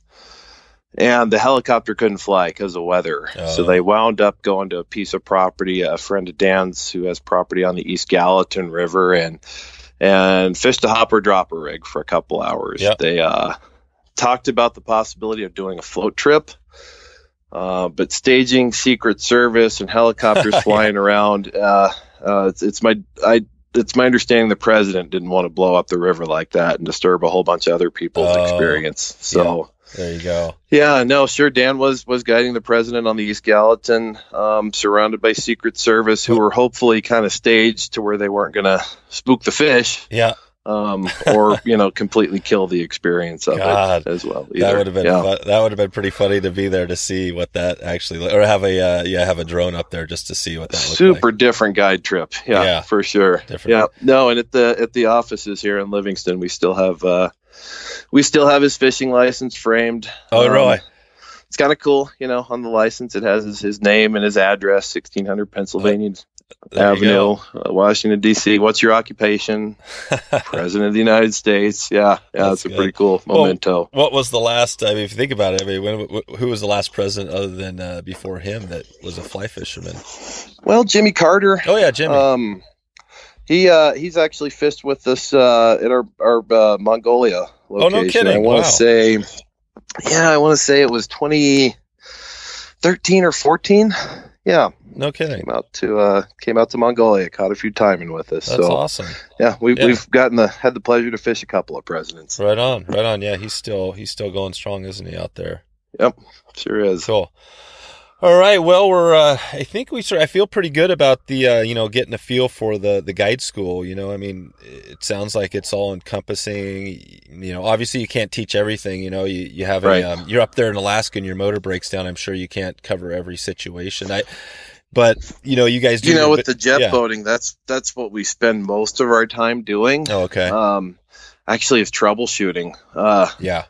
And the helicopter couldn't fly because of weather. So they wound up going to a piece of property, a friend of Dan's who has property on the East Gallatin River, and fished a hopper dropper rig for a couple hours. Yep. They talked about the possibility of doing a float trip, but staging Secret Service and helicopters flying around. It's my understanding the president didn't want to blow up the river like that and disturb a whole bunch of other people's experience. So. Yeah. There you go. Yeah, no, sure. Dan was guiding the president on the East Gallatin, surrounded by Secret Service who were hopefully kind of staged to where they weren't going to spook the fish. Yeah. Or, completely kill the experience of it as well. Either. That would have been that would have been pretty funny to be there to see what that actually, or have a drone up there just to see what that looked like. Super different guide trip. Yeah, for sure. Different. Yeah. No, and at the offices here in Livingston, we still have his fishing license framed. Oh, really? It's kind of cool, on the license. It has his name and his address, 1600 Pennsylvania Avenue, Washington, D.C. What's your occupation? President of the United States. Yeah, it's a pretty cool memento. Well, what was the last, I mean, if you think about it, I mean, who was the last president other than before him that was a fly fisherman? Well, Jimmy Carter. Oh, yeah, Jimmy. He's actually fished with us at our Mongolia location. Oh, no kidding. I want to say it was 2013 or 14. Yeah. No kidding. Came out to Mongolia, caught a few Taimen with us. That's awesome. Yeah, we've had the pleasure to fish a couple of presidents. Right on. Yeah, he's still going strong, isn't he, out there? Yep, sure is. Cool. All right. Well, I think I feel pretty good about the getting a feel for the guide school. I mean, it sounds like it's all encompassing. Obviously you can't teach everything. You have you're up there in Alaska and your motor breaks down. I'm sure you can't cover every situation. But you guys do. With the jet boating, that's what we spend most of our time doing. Oh, okay. Actually, it's troubleshooting. Yeah.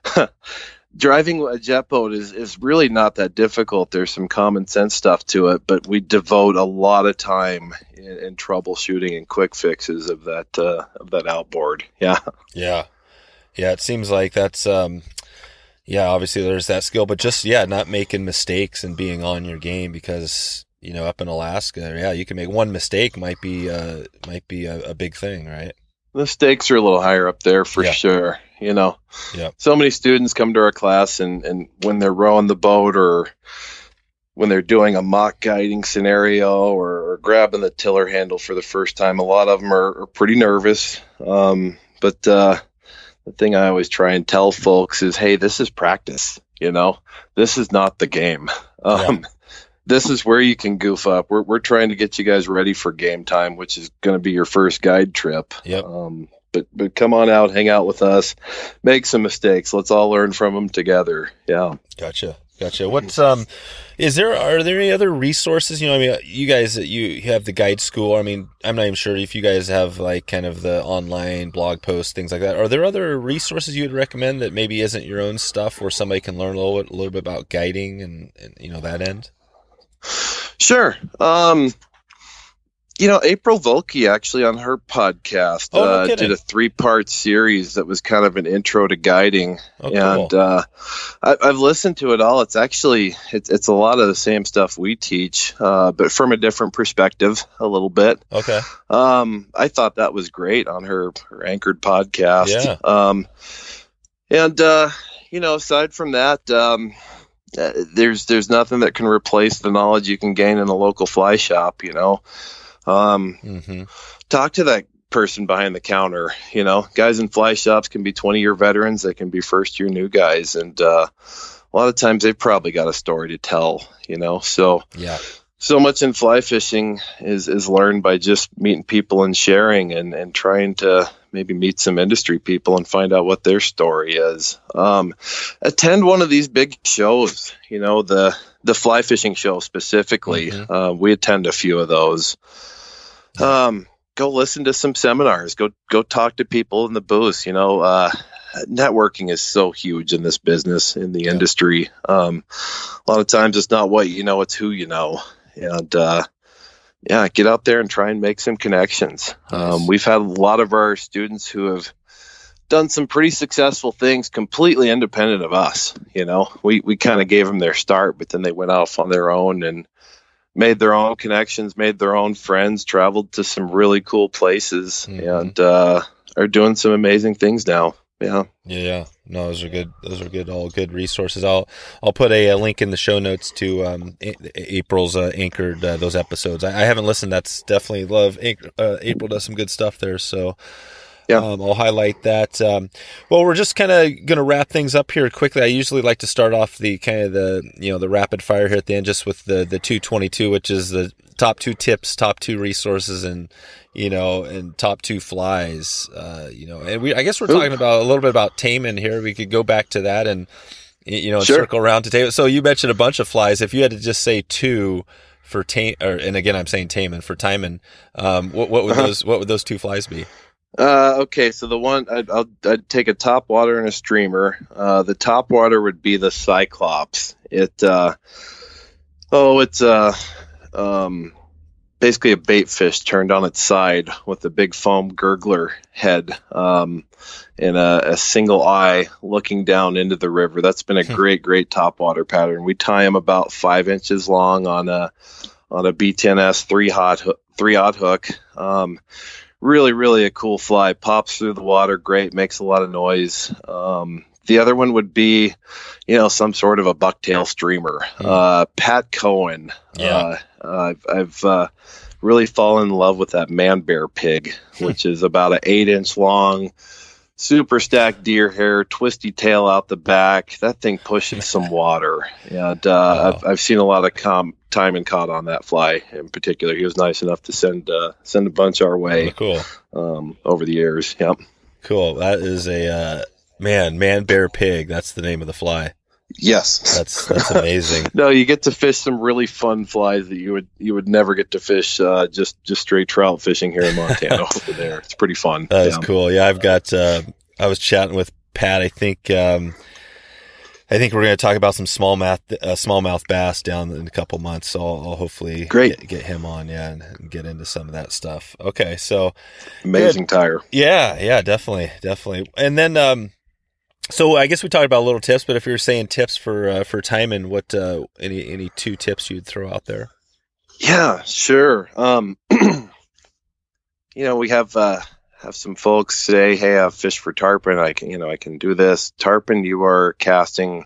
Driving a jet boat is really not that difficult. There's some common sense stuff to it, but we devote a lot of time in troubleshooting and quick fixes of that outboard. Yeah. Yeah. It seems like that's obviously there's that skill, but just not making mistakes and being on your game, because up in Alaska, you can make one mistake might be a big thing, right? The stakes are a little higher up there for sure. So many students come to our class and when they're rowing the boat or when they're doing a mock guiding scenario or grabbing the tiller handle for the first time, a lot of them are pretty nervous. But the thing I always try and tell folks is, hey, this is practice. This is not the game. This is where you can goof up. We're trying to get you guys ready for game time, which is going to be your first guide trip. Yep. But come on out, hang out with us, make some mistakes. Let's all learn from them together. Yeah. Gotcha. What's are there any other resources? I mean, you guys, you have the guide school. I mean, I'm not even sure if you guys have like kind of the online blog posts, things like that. Are there other resources you would recommend that maybe isn't your own stuff, where somebody can learn a little bit about guiding and that end? Sure. April Vokey actually on her podcast did a 3-part series that was kind of an intro to guiding. Oh, cool. And I've listened to it all. It's actually it's a lot of the same stuff we teach, but from a different perspective a little bit. Okay. I thought that was great on her anchored podcast. Yeah. And aside from that, there's nothing that can replace the knowledge you can gain in a local fly shop. Talk to that person behind the counter. Guys in fly shops can be 20-year veterans. They can be first-year new guys. And a lot of times they've probably got a story to tell, So much in fly fishing is learned by just meeting people and sharing and trying to maybe meet some industry people and find out what their story is. Attend one of these big shows, the fly fishing show specifically. We attend a few of those. Go listen to some seminars, go talk to people in the booth. Networking is so huge in this business, in the industry. A lot of times it's not what you know, it's who you know. And get out there and try and make some connections. Nice. We've had a lot of our students who have done some pretty successful things completely independent of us. We kind of gave them their start, but then they went off on their own and made their own connections, made their own friends, traveled to some really cool places, and are doing some amazing things now. Yeah. No, those are good. All good resources. I'll put a link in the show notes to April's anchored those episodes. I haven't listened. That's definitely love. April does some good stuff there. So I'll highlight that. Well, we're just kind of going to wrap things up here quickly. I usually like to start off the rapid fire here at the end, just with the 222, which is the top 2 tips, top 2 resources, and top 2 flies. And I guess we're talking about a little bit about Taimen here. We could go back to that and Sure. circle around to Taimen. So you mentioned a bunch of flies. If you had to just say 2 for and again I'm saying Taimen for Taimen, what would those 2 flies be? Okay, so the one I'd take a top water and a streamer. The top water would be the Cyclops. It's basically a bait fish turned on its side with a big foam gurgler head, and a single eye looking down into the river. That's been a great topwater pattern. We tie them about 5 inches long on a B10S 3/0 hook. Really a cool fly. Pops through the water, great, makes a lot of noise. The other one would be, some sort of a bucktail streamer. Pat Cohen. Yeah. I've really fallen in love with that man bear pig, which is about an 8-inch long, super stacked deer hair, twisty tail out the back. That thing pushes some water. And I've seen a lot of Taimen caught on that fly in particular. He was nice enough to send a bunch our way. Cool. Over the years. Yep. Cool. That is a man bear pig. That's the name of the fly. Yes. That's amazing. No, you get to fish some really fun flies that you would never get to fish just straight trout fishing here in Montana over there. It's pretty fun. That is cool. Yeah, I've got I was chatting with Pat. I think we're going to talk about some smallmouth bass down in a couple months. So I'll hopefully get him on, and get into some of that stuff. Okay, so amazing tire. Yeah, definitely. And then so I guess we talked about little tips, but if you're saying tips for Taimen, what any 2 tips you'd throw out there? Yeah, sure. We have some folks say, "Hey, I've fished for tarpon. I can do this." Tarpon, you are casting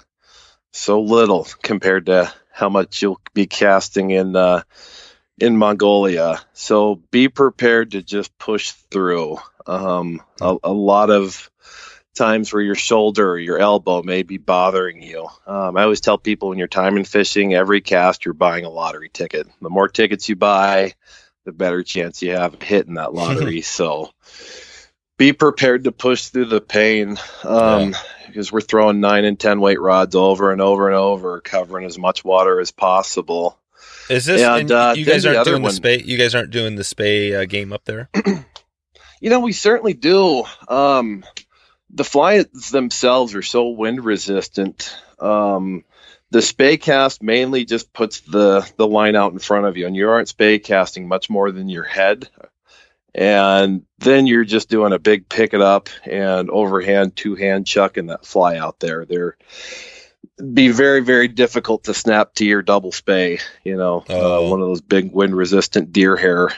so little compared to how much you'll be casting in Mongolia. So be prepared to just push through. A lot of times where your shoulder or your elbow may be bothering you. I always tell people when you're Taimen fishing, every cast you're buying a lottery ticket. The more tickets you buy, the better chance you have of hitting that lottery. So be prepared to push through the pain, because we're throwing 9 and 10 weight rods over and over and over, covering as much water as possible. Is this? And you guys aren't doing the spay. You guys aren't doing the spay game up there. We certainly do. The flies themselves are so wind resistant. The spay cast mainly just puts the line out in front of you, and you aren't spay casting much more than your head. And then you're just doing a big pick it up and overhand, 2-hand chucking that fly out there. They're be very, very difficult to snap to your double spay, one of those big wind resistant deer hair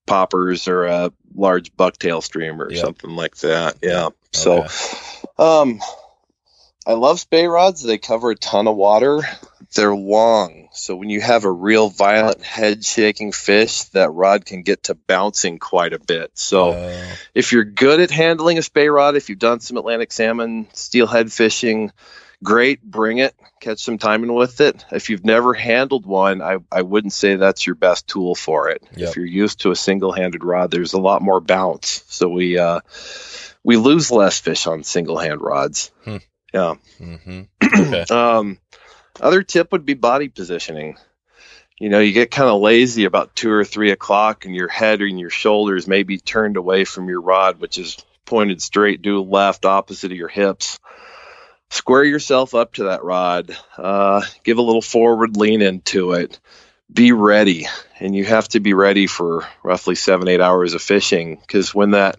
poppers or a large bucktail streamer or something like that. Yeah. Okay. So, I love spay rods. They cover a ton of water. They're long. So when you have a real violent head shaking fish, that rod can get to bouncing quite a bit. So if you're good at handling a spay rod, if you've done some Atlantic salmon, steelhead fishing, great, bring it, catch some Taimen with it. If you've never handled one, I wouldn't say that's your best tool for it. Yep. If you're used to a single-handed rod, there's a lot more bounce. So we lose less fish on single-hand rods. Yeah. Mm-hmm. Okay. Other tip would be body positioning. You get kind of lazy about 2 or 3 o'clock, and your head and your shoulders may be turned away from your rod, which is pointed straight due left, opposite of your hips. Square yourself up to that rod. Give a little forward lean into it. Be ready. And you have to be ready for roughly 7-8 hours of fishing, because when that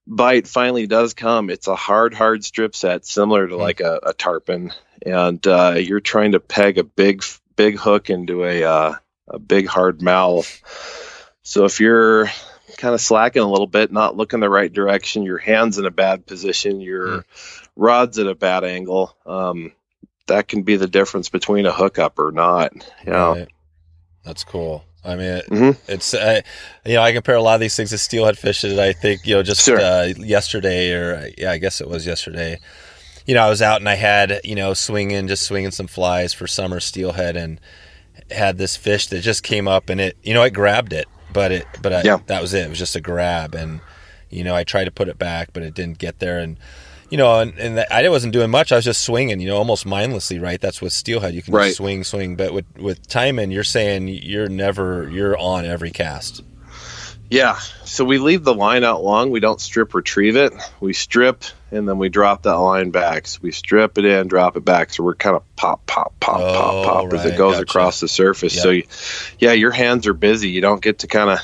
bite finally does come, it's a hard strip set, similar to like a tarpon. And you're trying to peg a big hook into a big hard mouth. So if you're kind of slacking a little bit, not looking the right direction, your hand's in a bad position, your rod's at a bad angle, that can be the difference between a hookup or not. Right. That's cool. I mean, it's I compare a lot of these things to steelhead fishing. I think yesterday, I guess it was yesterday. I was out and I had swinging some flies for summer steelhead, and had this fish that just came up, and it grabbed it, but that was it. It was just a grab, and I tried to put it back, but it didn't get there, and I wasn't doing much. I was just swinging, almost mindlessly, right? That's with steelhead. You can just swing. But with Taimen, you're saying you're on every cast. Yeah. So we leave the line out long. We don't strip retrieve it. We strip and then we drop that line back. So we strip it in, drop it back. So we're kind of pop as it goes across the surface. Yep. So your hands are busy. You don't get to kind of,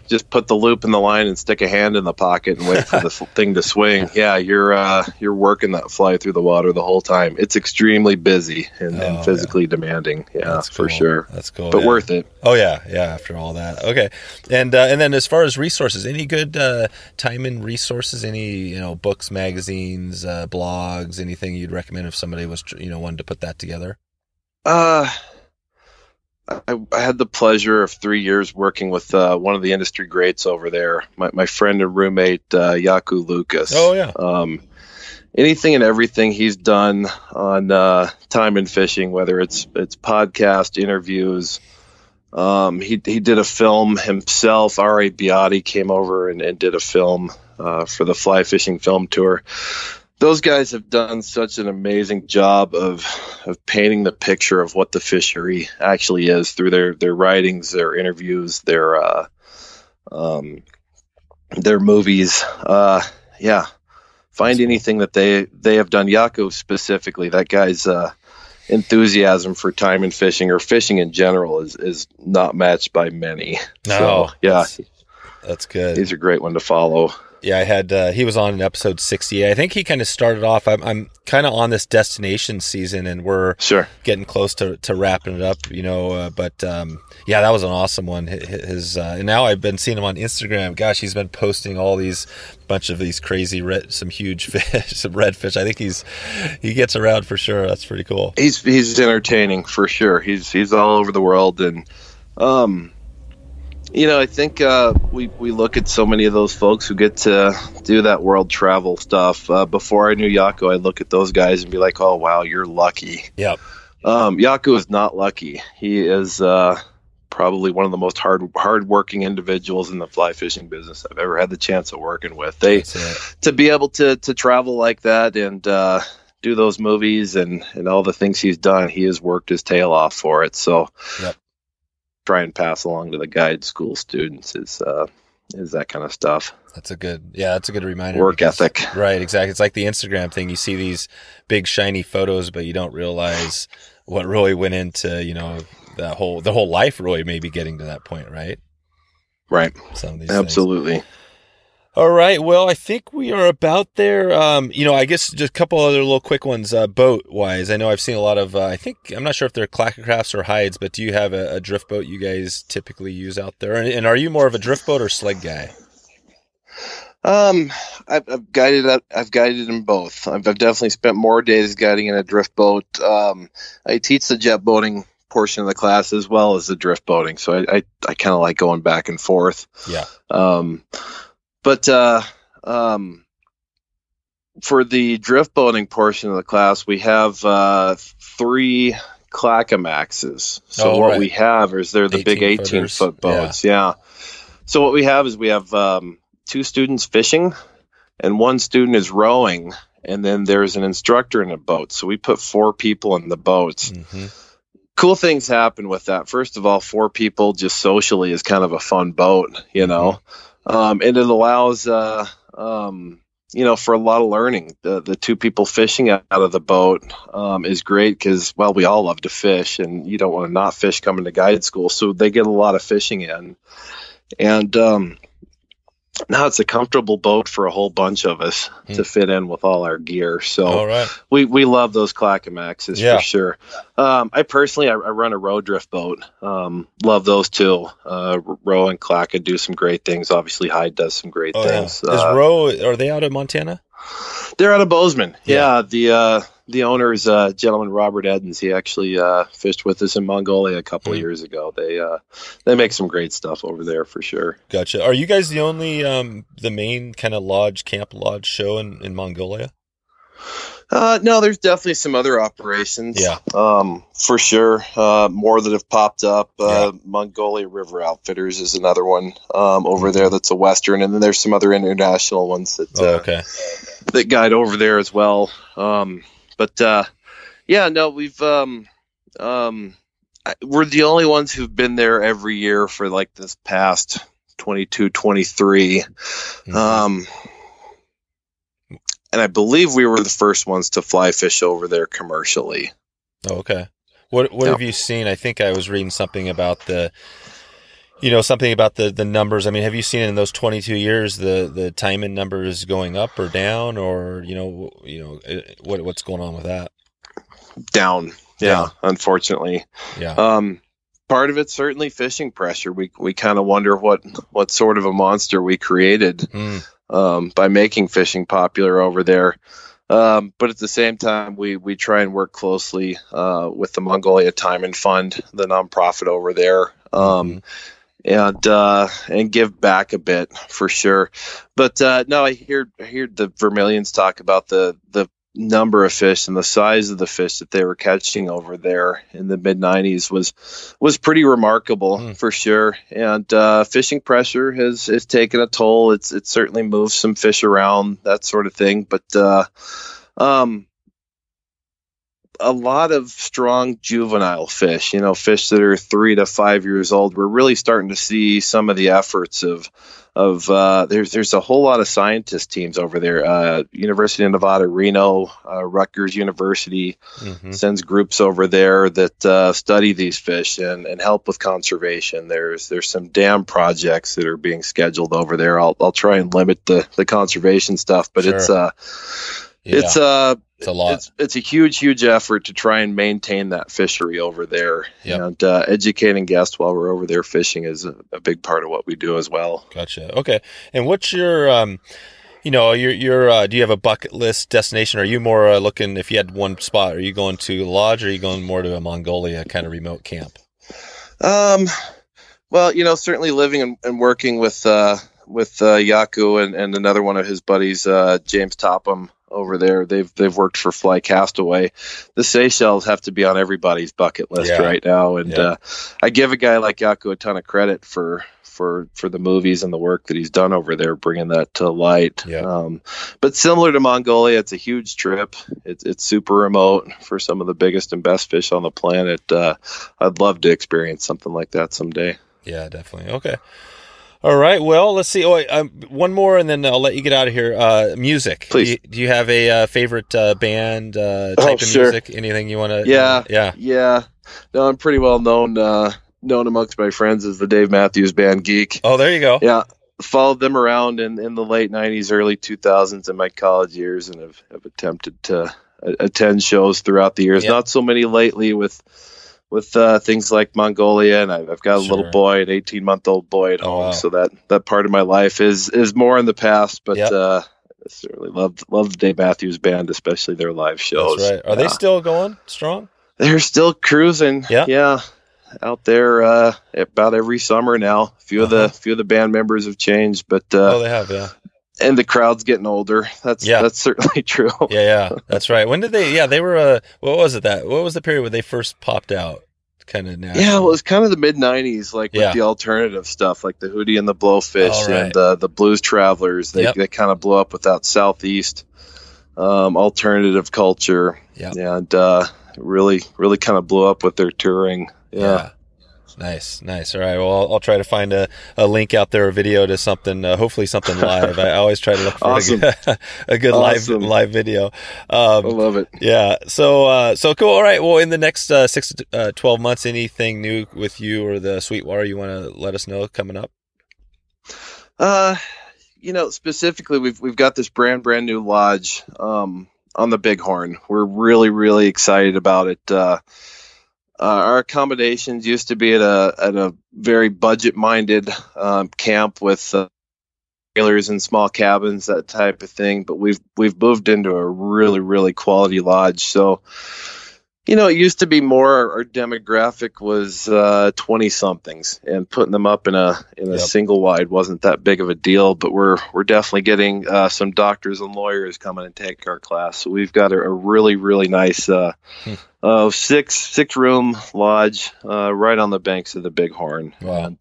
just put the loop in the line and stick a hand in the pocket and wait for the thing to swing. Yeah, you're working that fly through the water the whole time. It's extremely busy and physically demanding. Yeah, that's for cool. sure. That's cool. But worth it. Oh yeah. After all that, okay. And then as far as resources, any good Taimen resources? Any books, magazines, blogs, anything you'd recommend if somebody was wanted to put that together? I had the pleasure of 3 years working with one of the industry greats over there, my friend and roommate, Yaku Lucas. Oh, yeah. Anything and everything he's done on Taimen fishing, whether it's podcast interviews. He did a film himself. R.A. Biotti came over and did a film for the Fly Fishing Film Tour. Those guys have done such an amazing job of painting the picture of what the fishery actually is through their writings, their interviews, their movies. Find anything that they have done. Yaku specifically, that guy's enthusiasm for Taimen fishing or fishing in general is not matched by many. No, so, that's good. He's a great one to follow. Yeah, I had he was on in episode 68. I think he kind of started off. I'm kind of on this destination season, and we're getting close to wrapping it up. But that was an awesome one. His and now I've been seeing him on Instagram. Gosh, he's been posting all these bunch of these crazy some huge fish, some redfish. I think he gets around for sure. That's pretty cool. He's entertaining for sure. He's all over the world and. I think we look at so many of those folks who get to do that world travel stuff. Before I knew Yaku, I look at those guys and be like, oh, wow, you're lucky. Yep. Yaku is not lucky. He is probably one of the most hard-working individuals in the fly fishing business I've ever had the chance of working with. To be able to travel like that and do those movies and all the things he's done, he has worked his tail off for it. So try and pass along to the guide school students is that kind of stuff. That's a good reminder. Work ethic. Right, exactly. It's like the Instagram thing. You see these big shiny photos, but you don't realize what really went into, the whole life really maybe getting to that point, right? Right. Some of these Absolutely. things. All right. Well, I think we are about there. I guess just a couple other little quick ones, boat wise. I know I've seen a lot of, I'm not sure if they're clackercrafts or hides, but do you have a drift boat you guys typically use out there? And are you more of a drift boat or sled guy? I've guided in both. I've definitely spent more days guiding in a drift boat. I teach the jet boating portion of the class as well as the drift boating. So I kind of like going back and forth. Yeah. But for the drift boating portion of the class, we have 3 Clackamaxes. So what we have is they're the big 18-foot boats. Yeah. So what we have is we have 2 students fishing and 1 student is rowing, and then there's an instructor in a boat. So we put 4 people in the boats. Mm-hmm. Cool things happen with that. First of all, 4 people just socially is kind of a fun boat, and it allows, for a lot of learning. The 2 people fishing out of the boat is great because, well, we all love to fish, and you don't want to not fish coming to guide school. So they get a lot of fishing in. And now it's a comfortable boat for a whole bunch of us to fit in with all our gear. So we love those Clackamaxes for sure. I personally, I run a row drift boat. Love those too. Row and Clacka do some great things. Obviously, Hyde does some great things. Yeah. Is Row, are they out of Montana? They're out of Bozeman. Yeah. The owner is a gentleman, Robert Edens. He actually fished with us in Mongolia a couple of years ago. They make some great stuff over there for sure. Gotcha. Are you guys the only the main kind of camp lodge show in Mongolia? No, there's definitely some other operations. Yeah. For sure. More that have popped up. Mongolia River Outfitters is another one over there that's a Western, and then there's some other international ones that that guide over there as well. We've we're the only ones who've been there every year for like this past 22, 23. Mm-hmm. And I believe we were the first ones to fly fish over there commercially. Oh, okay. What have you seen? I think I was reading something about the numbers. I mean, have you seen in those 22 years the Taimen numbers going up or down, or what's going on with that? Down. Yeah. Unfortunately. Yeah. Part of it's certainly fishing pressure. We kind of wonder what sort of a monster we created by making fishing popular over there. But at the same time, we try and work closely with the Mongolia Taimen Fund, the nonprofit over there, and give back a bit for sure. But no, I hear the Vermillions talk about the number of fish and the size of the fish that they were catching over there in the mid 90s was pretty remarkable for sure. And fishing pressure has taken a toll. It's certainly moved some fish around, that sort of thing. But a lot of strong juvenile fish, fish that are 3 to 5 years old. We're really starting to see some of the efforts of there's a whole lot of scientist teams over there. University of Nevada, Reno, Rutgers University sends groups over there that study these fish and help with conservation. There's some dam projects that are being scheduled over there. I'll try and limit the conservation stuff, but Sure. It's a lot. It's a huge effort to try and maintain that fishery over there. Yep. And educating guests while we're over there fishing is a big part of what we do as well. Gotcha. Okay. And what's your do you have a bucket list destination? Are you more looking, if you had one spot, are you going to lodge, or are you going more to a Mongolia kind of remote camp? Well, certainly living and working with Yaku and another one of his buddies, James Topham over there. They've worked for Fly Castaway. The Seychelles have to be on everybody's bucket list right now. And I give a guy like Yaku a ton of credit for the movies and the work that he's done over there, bringing that to light. Yeah. But similar to Mongolia, it's a huge trip. It's super remote for some of the biggest and best fish on the planet. I'd love to experience something like that someday. Yeah, definitely. Okay. All right. Well, let's see. One more, and then I'll let you get out of here. Music. Please. Do you have a favorite band type of sure. music? Anything you want to? Yeah. No, I'm pretty well known amongst my friends as the Dave Matthews Band geek. Oh, there you go. Yeah. Followed them around in the late 90s, early 2000s in my college years, and have attempted to attend shows throughout the years. Yep. Not so many lately with things like Mongolia, and I've got a little boy, an 18-month-old boy at home, so that part of my life is more in the past. But I certainly love the Dave Matthews Band, especially their live shows. That's right. Are they still going strong? They're still cruising. Yeah. Out there about every summer now. A few of the band members have changed, but they have, yeah. And the crowd's getting older. That's certainly true. Yeah, that's right. When did they? Yeah, they were. What was it? What was the period when they first popped out? Kind of national. Yeah, well, it was kind of the mid '90s, with the alternative stuff, like the Hootie and the Blowfish and the Blues Travelers. They kind of blew up with that Southeast alternative culture, and really kind of blew up with their touring. Yeah. Nice. All right. Well, I'll try to find a link out there, a video to something, hopefully something live. I always try to look for a good live video. I love it. Yeah. So cool. All right. Well, in the next 6 to 12 months, anything new with you or the Sweetwater you want to let us know coming up? Specifically, we've got this brand new lodge on the Bighorn. We're really excited about it. Our accommodations used to be at a very budget-minded camp with trailers and small cabins, that type of thing. But we've moved into a really quality lodge. So, it used to be more our demographic was 20-somethings, and putting them up in a single wide wasn't that big of a deal. But we're definitely getting some doctors and lawyers coming and take our class. So we've got a really nice. 6-room lodge right on the banks of the Bighorn. Wow. And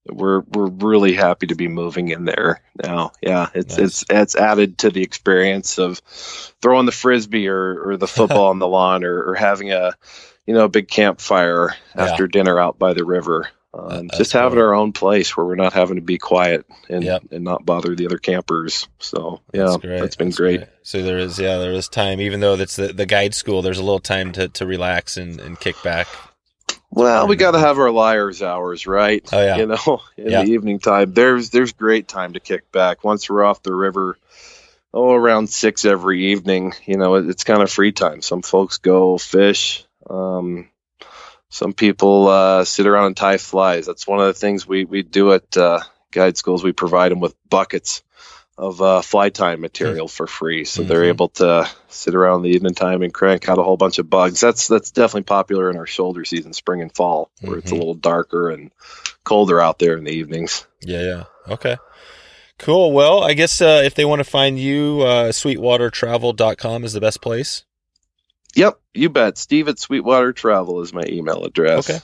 we're really happy to be moving in there now. Yeah, it's added to the experience of throwing the frisbee or the football on the lawn or having a big campfire after dinner out by the river. Just having our own place where we're not having to be quiet and not bother the other campers. So that's been great. So there is time, even though that's the guide school, there's a little time to relax and kick back. Well, we got to have our liar's hours, right? Oh, yeah. In the evening time, there's great time to kick back. Once we're off the river, around 6 every evening, it's kind of free time. Some folks go fish. Some people sit around and tie flies. That's one of the things we do at guide schools. We provide them with buckets of fly tying material for free, so they're able to sit around the evening time and crank out a whole bunch of bugs. That's definitely popular in our shoulder season, spring and fall, where it's a little darker and colder out there in the evenings. Yeah. Okay. Cool. Well, I guess if they want to find you, sweetwatertravel.com is the best place. Yep, you bet. Steve at Sweetwater Travel is my email address. Okay.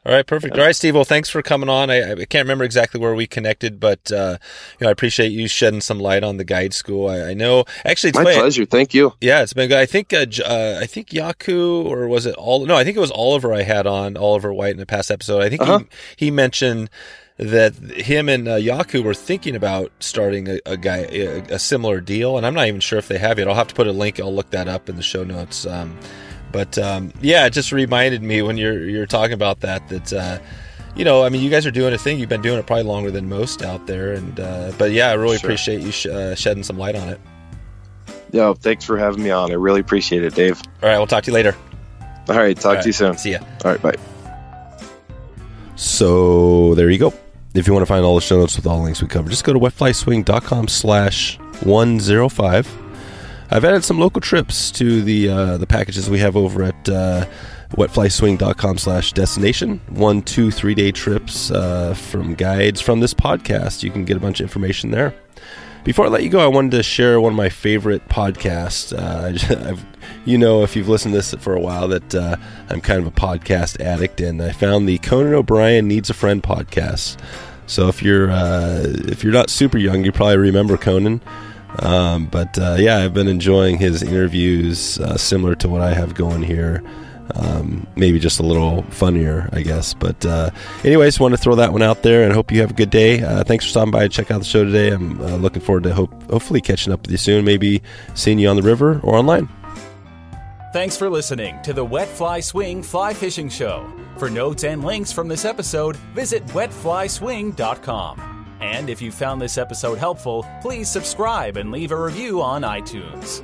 All right, perfect. All right, Steve, well, thanks for coming on. I can't remember exactly where we connected, but I appreciate you shedding some light on the guide school. I know, actually, it's my pleasure. Thank you. Yeah, it's been good. I think Yaku, or was it I think it was Oliver I had on, Oliver White, in the past episode. I think he mentioned that him and Yaku were thinking about starting a similar deal, and I'm not even sure if they have yet. I'll have to put a link. I'll look that up in the show notes. But it just reminded me when you're talking about that you guys are doing a thing. You've been doing it probably longer than most out there, and I really appreciate you shedding some light on it. Yeah, thanks for having me on. I really appreciate it, Dave. All right, we'll talk to you later. All right, talk to you soon. See ya. All right, bye. So there you go. If you want to find all the show notes with all the links we covered, just go to wetflyswing.com/105. I've added some local trips to the packages we have over at wetflyswing.com/destination. 1, 2, 3 day trips from guides from this podcast. You can get a bunch of information there. Before I let you go, I wanted to share one of my favorite podcasts. If you've listened to this for a while, that I'm kind of a podcast addict, and I found the Conan O'Brien Needs a Friend podcast. So if you're not super young, you probably remember Conan. I've been enjoying his interviews, similar to what I have going here. Maybe just a little funnier, I guess. But anyways, want to throw that one out there, and hope you have a good day. Thanks for stopping by and check out the show today. I'm looking forward to hopefully catching up with you soon, maybe seeing you on the river or online. Thanks for listening to the Wet Fly Swing Fly Fishing Show. For notes and links from this episode, visit wetflyswing.com. And if you found this episode helpful, please subscribe and leave a review on iTunes.